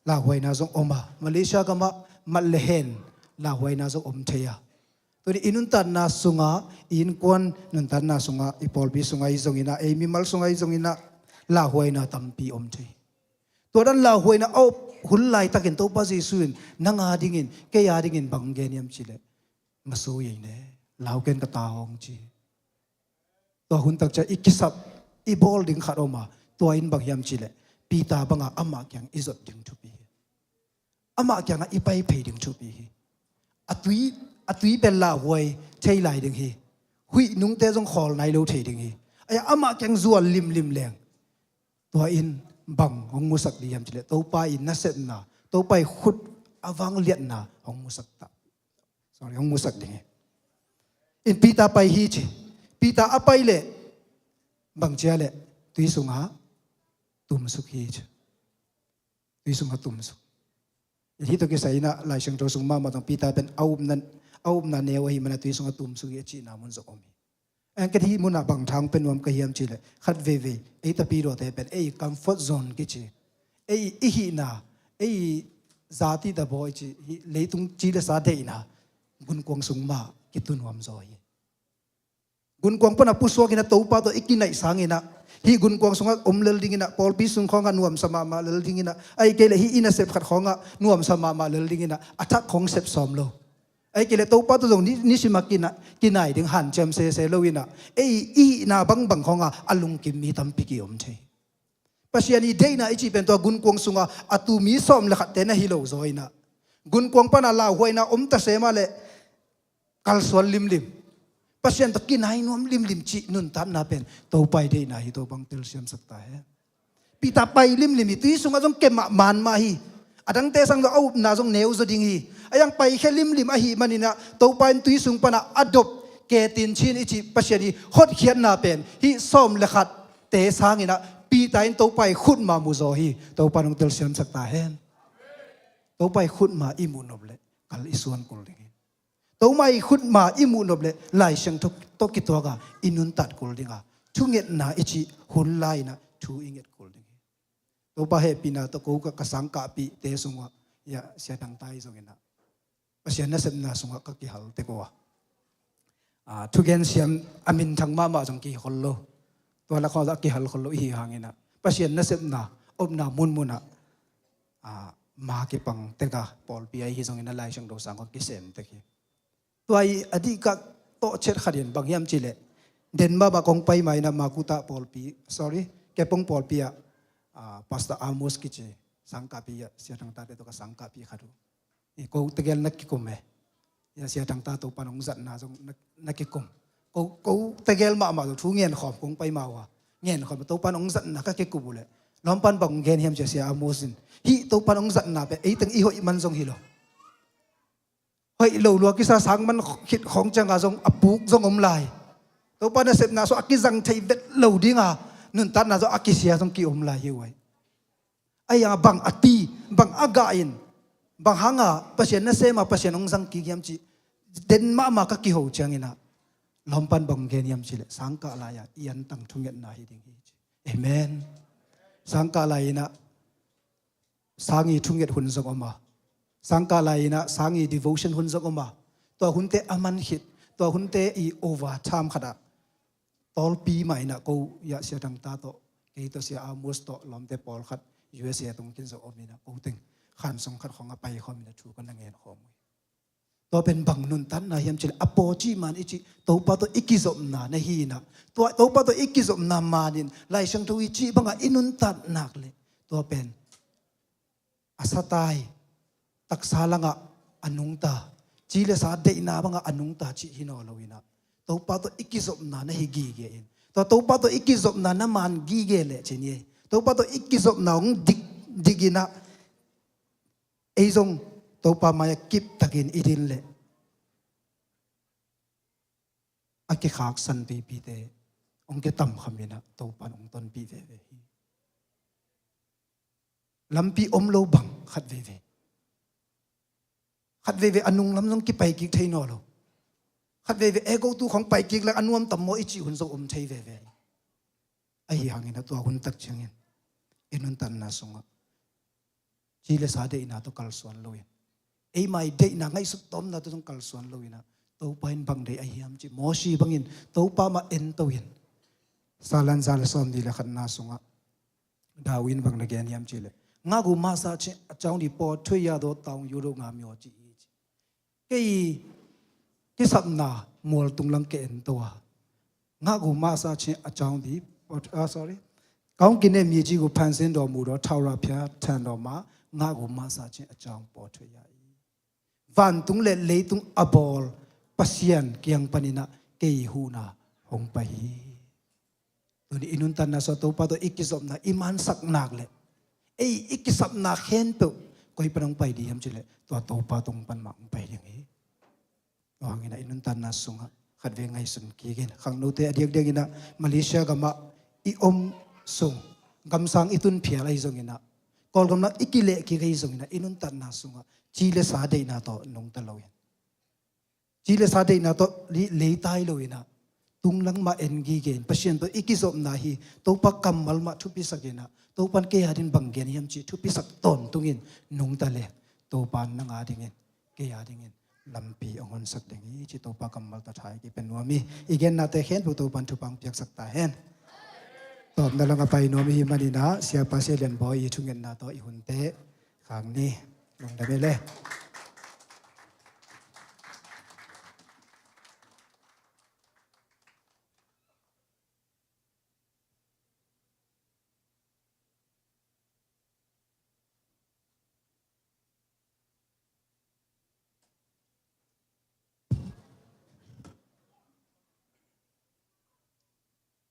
la hoina zong oma malaysia kama malhen la hoina zong om theya tuni inun tan na sunga in kon nun tan na sunga ipol bi sunga izongina emi mal sunga izongina la hoina tampi om the to dan la hoina au hulai takin to pa jesuin nanga dingin ke ya dingin banggeniam chile maso ye ne lau ken ka ta hong chi to hun tak cha ikisap I bol ding kharoma to in bang yam chile pita banga ama kyang izot ding tu pi ama kyang I pai pei ding tu pi atui ben la hoi thei lai ding hi hui nung te jong khol nai lo thei ding hi aya ama kyang zual lim leng to in bang hong musak di yam chile to pa in na set na to pai khut awang liat na hong musak ta sorry hong musak ding hi in pita pai hi chi pita apai le bang chia le tui sunga tum suk hi chi tui sunga tum suk hi to ke sai na lai sang to sung ma ma tong pita ben au na ne wa hi mana tui sunga tum suk ye chi na mun zo om an ke hi mun na bang thang pen wam ka hiam chi le khat ve ei ta pi ro te pen ei comfort zone ki chi ei I hi na ei zati da boy chi leitung chi le sa de na gun kwang sung ma ki tun wam zo hi gun kwang pana puswa kina topa to ikinai sangina hi gun kwang sunga omlel dingina pol pi sung khonga nuam sama ma lel dingina ai kele hi ina sep khat khonga nuam sama ma lel dingina athak khong sep somlo ai kele topa to jong ni simakina kinai ding han chem se lowina ei I na bang khonga alung kim mi tam pi ki om the pasiani deina ichi pen to gun kwang sunga atu mi som le khat te na hi lo zoina gun kwang pana la hoina om ta sema le kal swal lim pasien to kinai nom lim chi nun tan na pen to pai de na hi to bang tel siam sakta hai pita pai lim ti sunga jong ke man ma hi adang te sang do au na jong neu zo ding hi ayang pai khe lim a hi manina to pai tui sung pana adop ke tin chin ichi pasien hi hot khian na pen hi som le khat te sangina pita in to pai khut ma mu zo hi to panong tel siam sakta hen to pai khut ma imunoble kal isuan kul ding to mai khut ma imu noble lai sang to kitoga inun tat kul dinga thunget na ichi hun lai na thu inget kul ding to ba he pina to ko ka kasang ka pi te sunga ya sia tang tai zongena pasian na sem na sunga ka ki hal te ko thugen siam amin thang ma jong ki hollo to la kho ki hal hollo hi hangena pasian na sem na ob na mun ma ki pang te ka pol pi ai hi zongena lai sang do sang ko ki sem te ki tuai adika to chet khadin bangyam chile den ba kong pai mai na makuta polpi sorry kepong polpia pastor amos kiche sangka pi sia tang ta to ka sangka pi khadu e ko tegel nak ki komme ya sia tang ta to panong zat na jong nak ki kom ko tegel ma thu ngien khop kong pai ma wa ngien khop to panong zat na ka ke ku bule lom pan bang gen hiam sia amosin hi to panong zat na pe ei tang I hoi man jong hi lo hoi lo lo ki sa sang man khit khong changa jong apuk jong om lai to pa na sep na so akizang thei vet lo dinga nun tan na so akisia jong ki om lai hi wai aya bang ati bang aga in bang hanga pasien na sema pasien ong jang ki yam chi den ma ka ki ho changina lompan bang gen yam chi le sangka la ya ian tang thunget na hi ding hi amen sangka la ina sangi thunget hun jong oma sangka laina sangi devotion hun zok oma to hunte aman hit to hunte I over time khada tol pi mai na ko ya sia tang ta to ke to sia amos to lomte pol khat USA tung kin zo omina ko ting khan song khat khonga pai khom na thu kan ngen khom ตัวเป็นบังนุนตันนะยามจิลอโปจีมันอิจิตัวปะตัวอิกิซอมนานะฮีนะตัวปะตัวอิกิซอมนามานินไลช่างทวิจิบังอินุนตันนักเลยตัวเป็นอาสตายตักซาลังอนุงตาจีเลสาเดนาบังอนุงตาจิฮินอลวินะตัวปะตัวอิกิซอมนานะฮีกีเกอินตัวปะตัวอิกิซอมนานะมันกีเกเลเจนี่ตัวปะตัวอิกิซอมนาองดิกินะไอซงตัวปามายกิบตะกินอิดินเลอากิขากสันปีปีเตองเกตัมขมินะตัวปานองตนปีเวเวลำปีอมโลบังขัดเวเวขัดเวเวอนุงลำนงกิไปกิกเทนอโลขัดเวเวเอโกตูของไปกิกแล้วอนุมตัมโมอิจิหุนโซอมเทเวเวไอหางเงินตัวหุนตักเชียงเงินอินุนตันนาสงะจีเลสาเดอินาตัวกัลสวนโลยไอไม่เดอินาไงสุดต้มนาตัวกัลสวนโลยนะตัวไปบังเดไอฮิมจิโมชีบังอินตัวปามาเอ็นตัวอินซาลันซาลซอมดีละขันนาสงะดาวินบังเดแกนฮิมจิเลงากูมาซาเชเจ้าดีปอช่วยยาโดตองยูโรงามีอจิกี่สับนามัวตุงลังเกนตัวงากูมาซาเชเจ้าดีsorry ก้าวกินเนี่ยมีจีกูพันเซนดอมูดอทาวราพิอาทันดอมางากูมาซาเชเจ้าปอช่วยยาวันตุงเลตุงอบอลปัสยันเกียงปนินะเกยหูนาหงไปตัวนี้อินุนตันนาสตัวปะตัวอิกิสอบนาอิมันสักนักเลยไอ้อิกิสับนักเห็นปุ๊บก็ให้ปนังไปดียามจิเลตัวปะตรงปันมังไปอย่างนี้ว่างี้นะอินุนตันนาสุงะขัดเวงไงสุนกีกินขังโนเตอเดียกกินะมาเลเซียกับมาอิอมสุงกำสังอิตุนเพียอะไรสุงินะกอลกำนักอิกิเลกิไงสุงินะอินุนตันนาสุงะจีเลสาเดนาโตนงตะลอยจีเลสาเดนาโตเลตายลอยนะตุงลังมาเอ็นกีเกนปัจจัยตัวอิกิสอบนาฮีตัวปักกำมัลมาทุพิสักเกนะตัวปันเกียดินบังเกนยามจีทุพิสักตนตุงินนงตะเลตัวปันนังอาดิเงินเกียดิเงินลำปีองค์สักเดงี้จีตัวปักกำมัลตะไทยที่เป็นนัวมีอีกเกนนาเตเห็นผู้ตัวปันทุปังเปียกสักตาเห็นตอบนั่นลังไปนัวมีมันนี่นะเสียภาษีเลียนบอยชุงเงินนาตัวอีหุ่นเตะขังนี้ลงได้ไหมเลย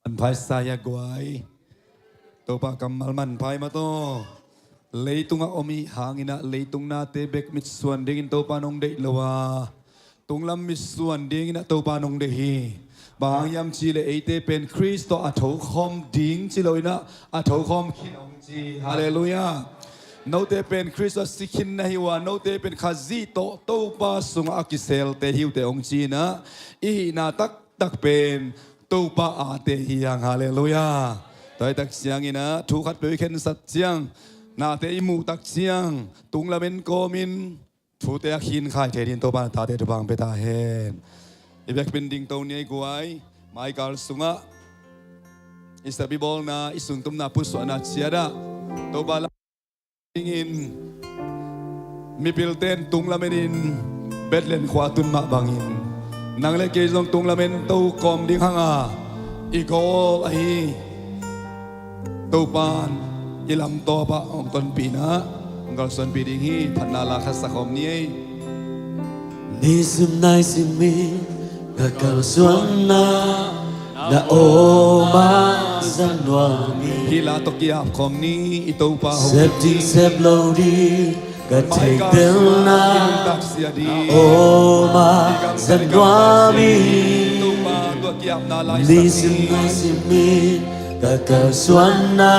มันพายสายกวยตัวปากำมัลมันพายมาโตเลยตุงอมีหางอินะเลยตุงนาเตเบกมิดส่วนเดินตัวปานงเดลวาตุงลำมิดส่วนเดินนะตัวปานงเดฮีบางยามชีเลเอเตเป็นคริสต์อัฐคอมดิ้งชิโลยนะอัฐคอมขินองจีฮาเลลูยาโนเตเป็นคริสต์สิขินนะฮิวาโนเตเป็นขาซีโตตัวปาสุงอากิเซลเตฮิวเตองจีนะอีนาตักเป็นตัวปาอาเตฮิยังฮาเลลูยาตัวตักเสียงอินะทุกขัดเปย์เข็นสัจเสียงนาเตอิมูตักเสียงตุงละเมนโกมินทุเตะขินขายเทดินตัวปาตาเตตุบังเปตาเฮนอีเบกเป็นดิ่งตัวนี้กูไอ้ไมค์กาลสุงะอิสบิบอลนาอิสุนตุมนาพุสวนาเชียดาตัวบาลอินมีพิลเตนตุงละเมนินเบ็ดเลนขวาตุนมาบังอินนางเล็กเกจงตุงละเมนตัวกอมดิ่งหางาอีโกไอตัวปานยิลำตัวปะองตนปีนะองกอลส่วนปีดิ่งฮีพันนาลาคัสสะคอมนี้ Nisim naisimi gakal suana na o ma zanwami Hila tokiap kong ni ito pa Septi seblodi gatek delna o ma zanwami Nisim naisimi gakal suana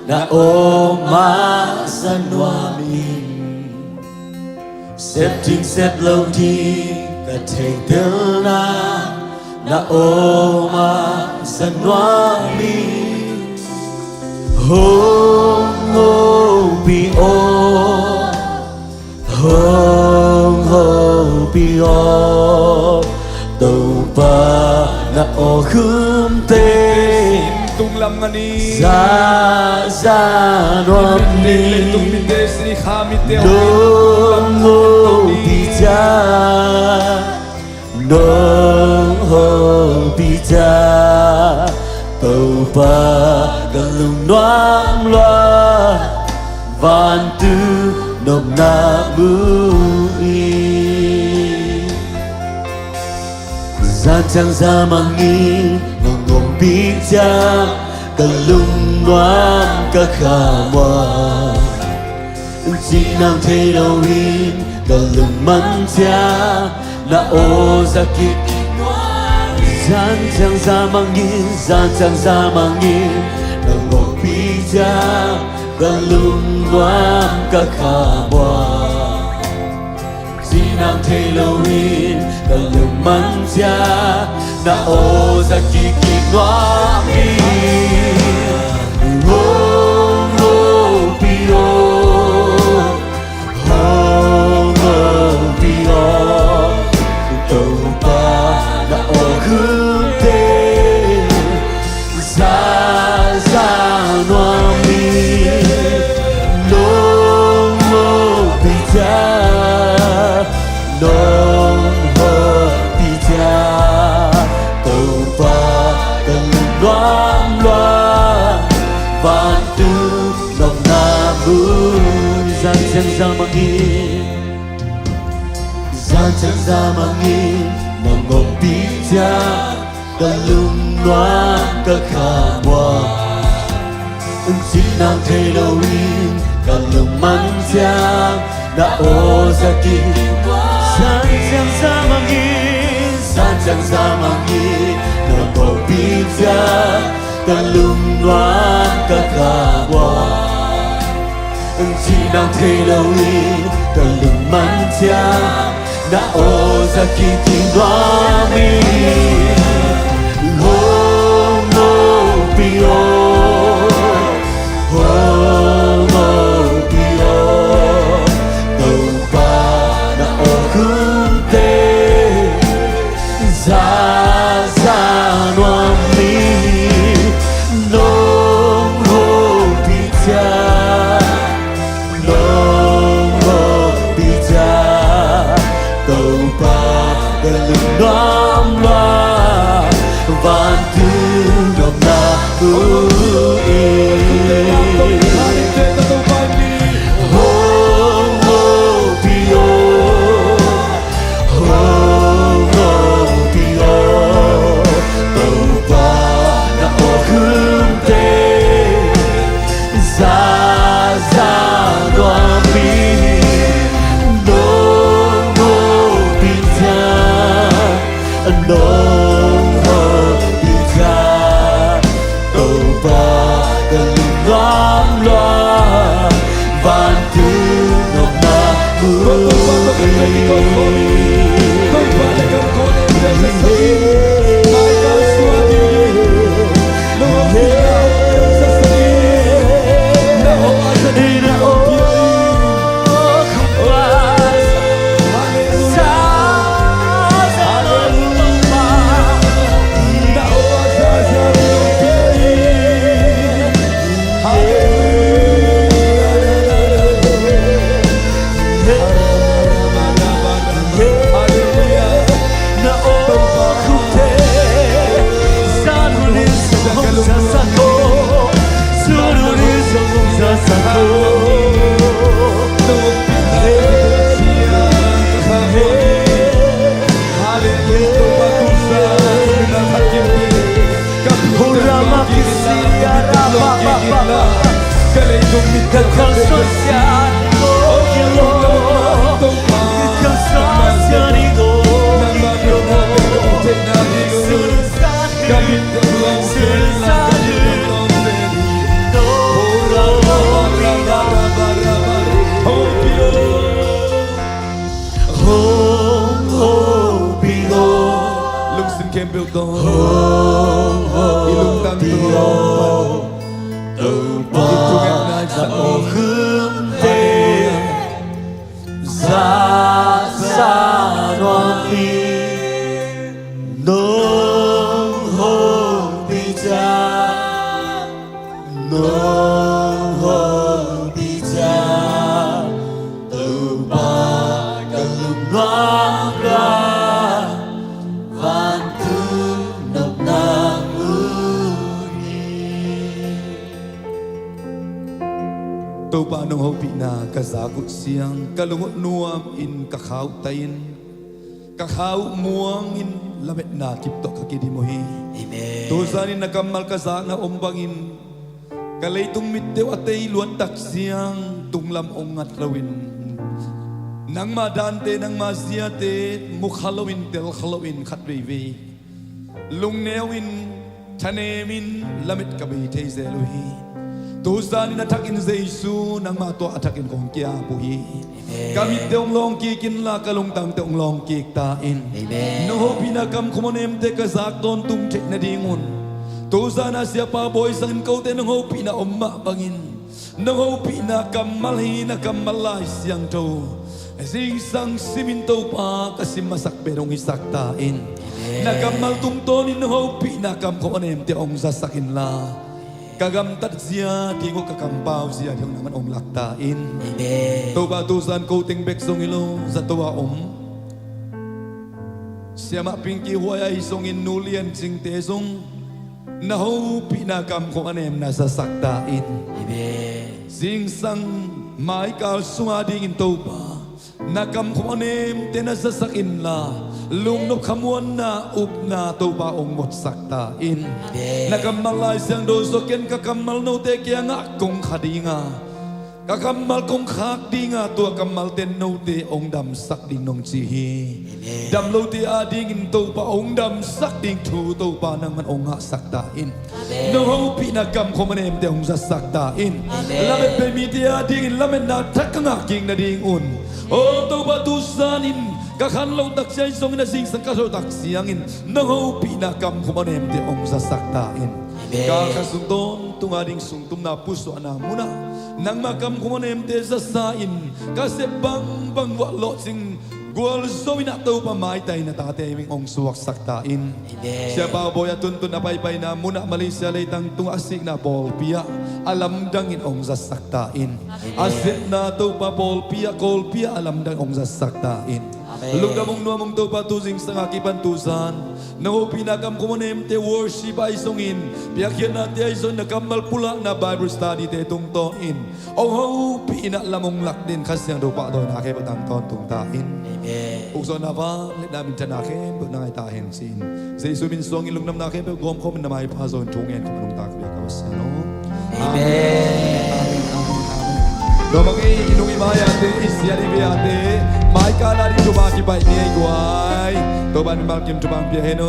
na o ma zanwami Septing set low tea, the take the na oma sanwami. Ho be be Toba na o kumte. Tung lam ngani Za nwami Tung mite sri khamite Dongo bija cha nong ho bi cha tàu ba gần lùng noam loa van tư nộp na bu y gian chẳng ra mang nghi ngong ngong bi cha gần lùng noam cả khả hoa chỉ nam thế đâu in gần lùng mắn cha na ô ra kịp gian chẳng ra mang nghi gian chẳng ra mang nghi ngong ngong bi cha gần lùng noam cả khả hoa chỉ nam thế đâu in gần lùng mắn cha na ô ra kịp noam chẳng ra mang in gian chẳng ra mang in nằm ngọc bi cha gần lùng loa cả khả hoa chỉ nam thế đâu in gần lùng mắn cha đã ô ra kia gian chẳng ra mang in gian chẳng ra mang in nằm ngọc bi cha gần lùng loa cả khả hoa chỉ đang thấy đâu đi cần đừng mắn cha đã ô ra khi tìm đoá mi hô mô bi ô tàu ba đã ô khung tê ra noa mi nông hô bi cha noam loa van tư nộp na bu nông hờ bi cha tàu ba gần noam loa van tư nộp na bu ilung tan tu sa o khum te za sa noam mi nong ho bi cha nong ho bi cha tu ba gần lùng ตัวปานงเฮาปีนากะสากุเสียงกะลงนัวอินกะขาวไตอินกะขาวม่วงอินละเม็ดนากิบตกะกิดิโมฮีตัวซานินกำมัลกะสานะอมบังอินกะเลยตุงมิดเดวะเตยล้วนตักเสียงตุงลำองงัดระวินนังมาดานเตนังมาเสียเตมุขลวินเตลขลวินขัดเวเวลุงเนวินชะเนมินละเม็ดกะเบเทเซลุฮีตัวซานินทักอินเซซูนังมาตัวอัทักอินของเกียปุฮีกามิเตองลองกีกินลากะลงตังเตองลองกีกตาอินโนโฮพินากำคุมเนมเตกะซากตอนตุงเทนดีงุนตัวซานาเสียปาบอยสังเกาเตนโฮพินาอมมะบังอินโนโฮพินากำมัลฮีนากำมัลลายเสียงโตสิงสังสิมินโตปากะสิมาสักเบรงอิสักตาอินนากำมัลตุงโตนินโฮพินากำคุมเนมเตองซาสักินลากะกำตัดเสียที่งกะกำเปาเสียที่มันองลักตาอินตัวบาตุสันโกติงเบกซงอิโลzaตัวเสียมาปิงกีหัวไอซงอินนูเลียนจิงเตซงนาหูปีนากำของอันเอ็มนาสักตาอินสิงสังไมกาลสุอาดิงินตัวบานากำของอันเอ็มเตนาสักอินลาลุงนกขมวนนาอุบนาตัวบาองหมดสักตาอินนักมัลลายเสียงโดสเกนกะกำมัลโนเตกียงะกงขดีงากะกำมัลกงขากดีงาตัวกำมัลเตนโนเตองดำสักดิงนงจีฮีดำโลเตอาดิงินตัวบาองดำสักดิงทูตัวบานังมันองหะสักตาอินโนฮูปีนักำคอมเนมเตองจะสักตาอินละเมเปมีเตอาดิงินละเมนาทักงะกิงนาดิงอุนโอตัวบาตุสานินกะขันเราตักเสียงส่งนะสิงสังกัดเราตักเสียงอินน้องเอาปีนากำคุมาเนมเตองจะสักตาอินกะขันสุงต้นตุงอาดิงสุงตุมนาปุสวานามุนะนังมากำคุมาเนมเตจะสาอินกะเสบังบังวะโลสิงกวลโซวินาตัวปะไม้ไตนาตาเตมิงองสวกสักตาอินเสียบ่าวบอยตุนตุนอภัยไปนามุนะมาเลเซียเลยตังตุงอาศิกนาบอลเปียอาลัมดังอินองจะสักตาอินอาศิกนาตัวปะบอลเปียกอลเปียอาลัมดังองจะสักตาอินลุงดำมงนัวมงตัวปะตุสิงสังอากิปันตุสันน้องปีนักำคุมเนมเตวอร์ชิบไอซงอินเปียเขียนนาเตไอซงนักำมัลปุละนาไบเบิลสตาดีเตตุงตอนอินองเฮาปีนักละมงหลักเด่นขัดเสียงดูปะโดยนาเคปตังตอนตุงตาอินอุกซอนาวาเลนามินจะนาเคปนายตาเห็นสินเซซุมินซองอินลุงน้ำนาเคปกรมเขาเป็นนามายพาโซนทุงเอ็นของลุงตาเบียกาวเซโนอาเมนโดมังเออินุอิมายาเตอิสยาดิเบียเตไมค์กาลาดิจุบากิบายเนียกวายตัวบันบังกิมจุบังเปียเฮโน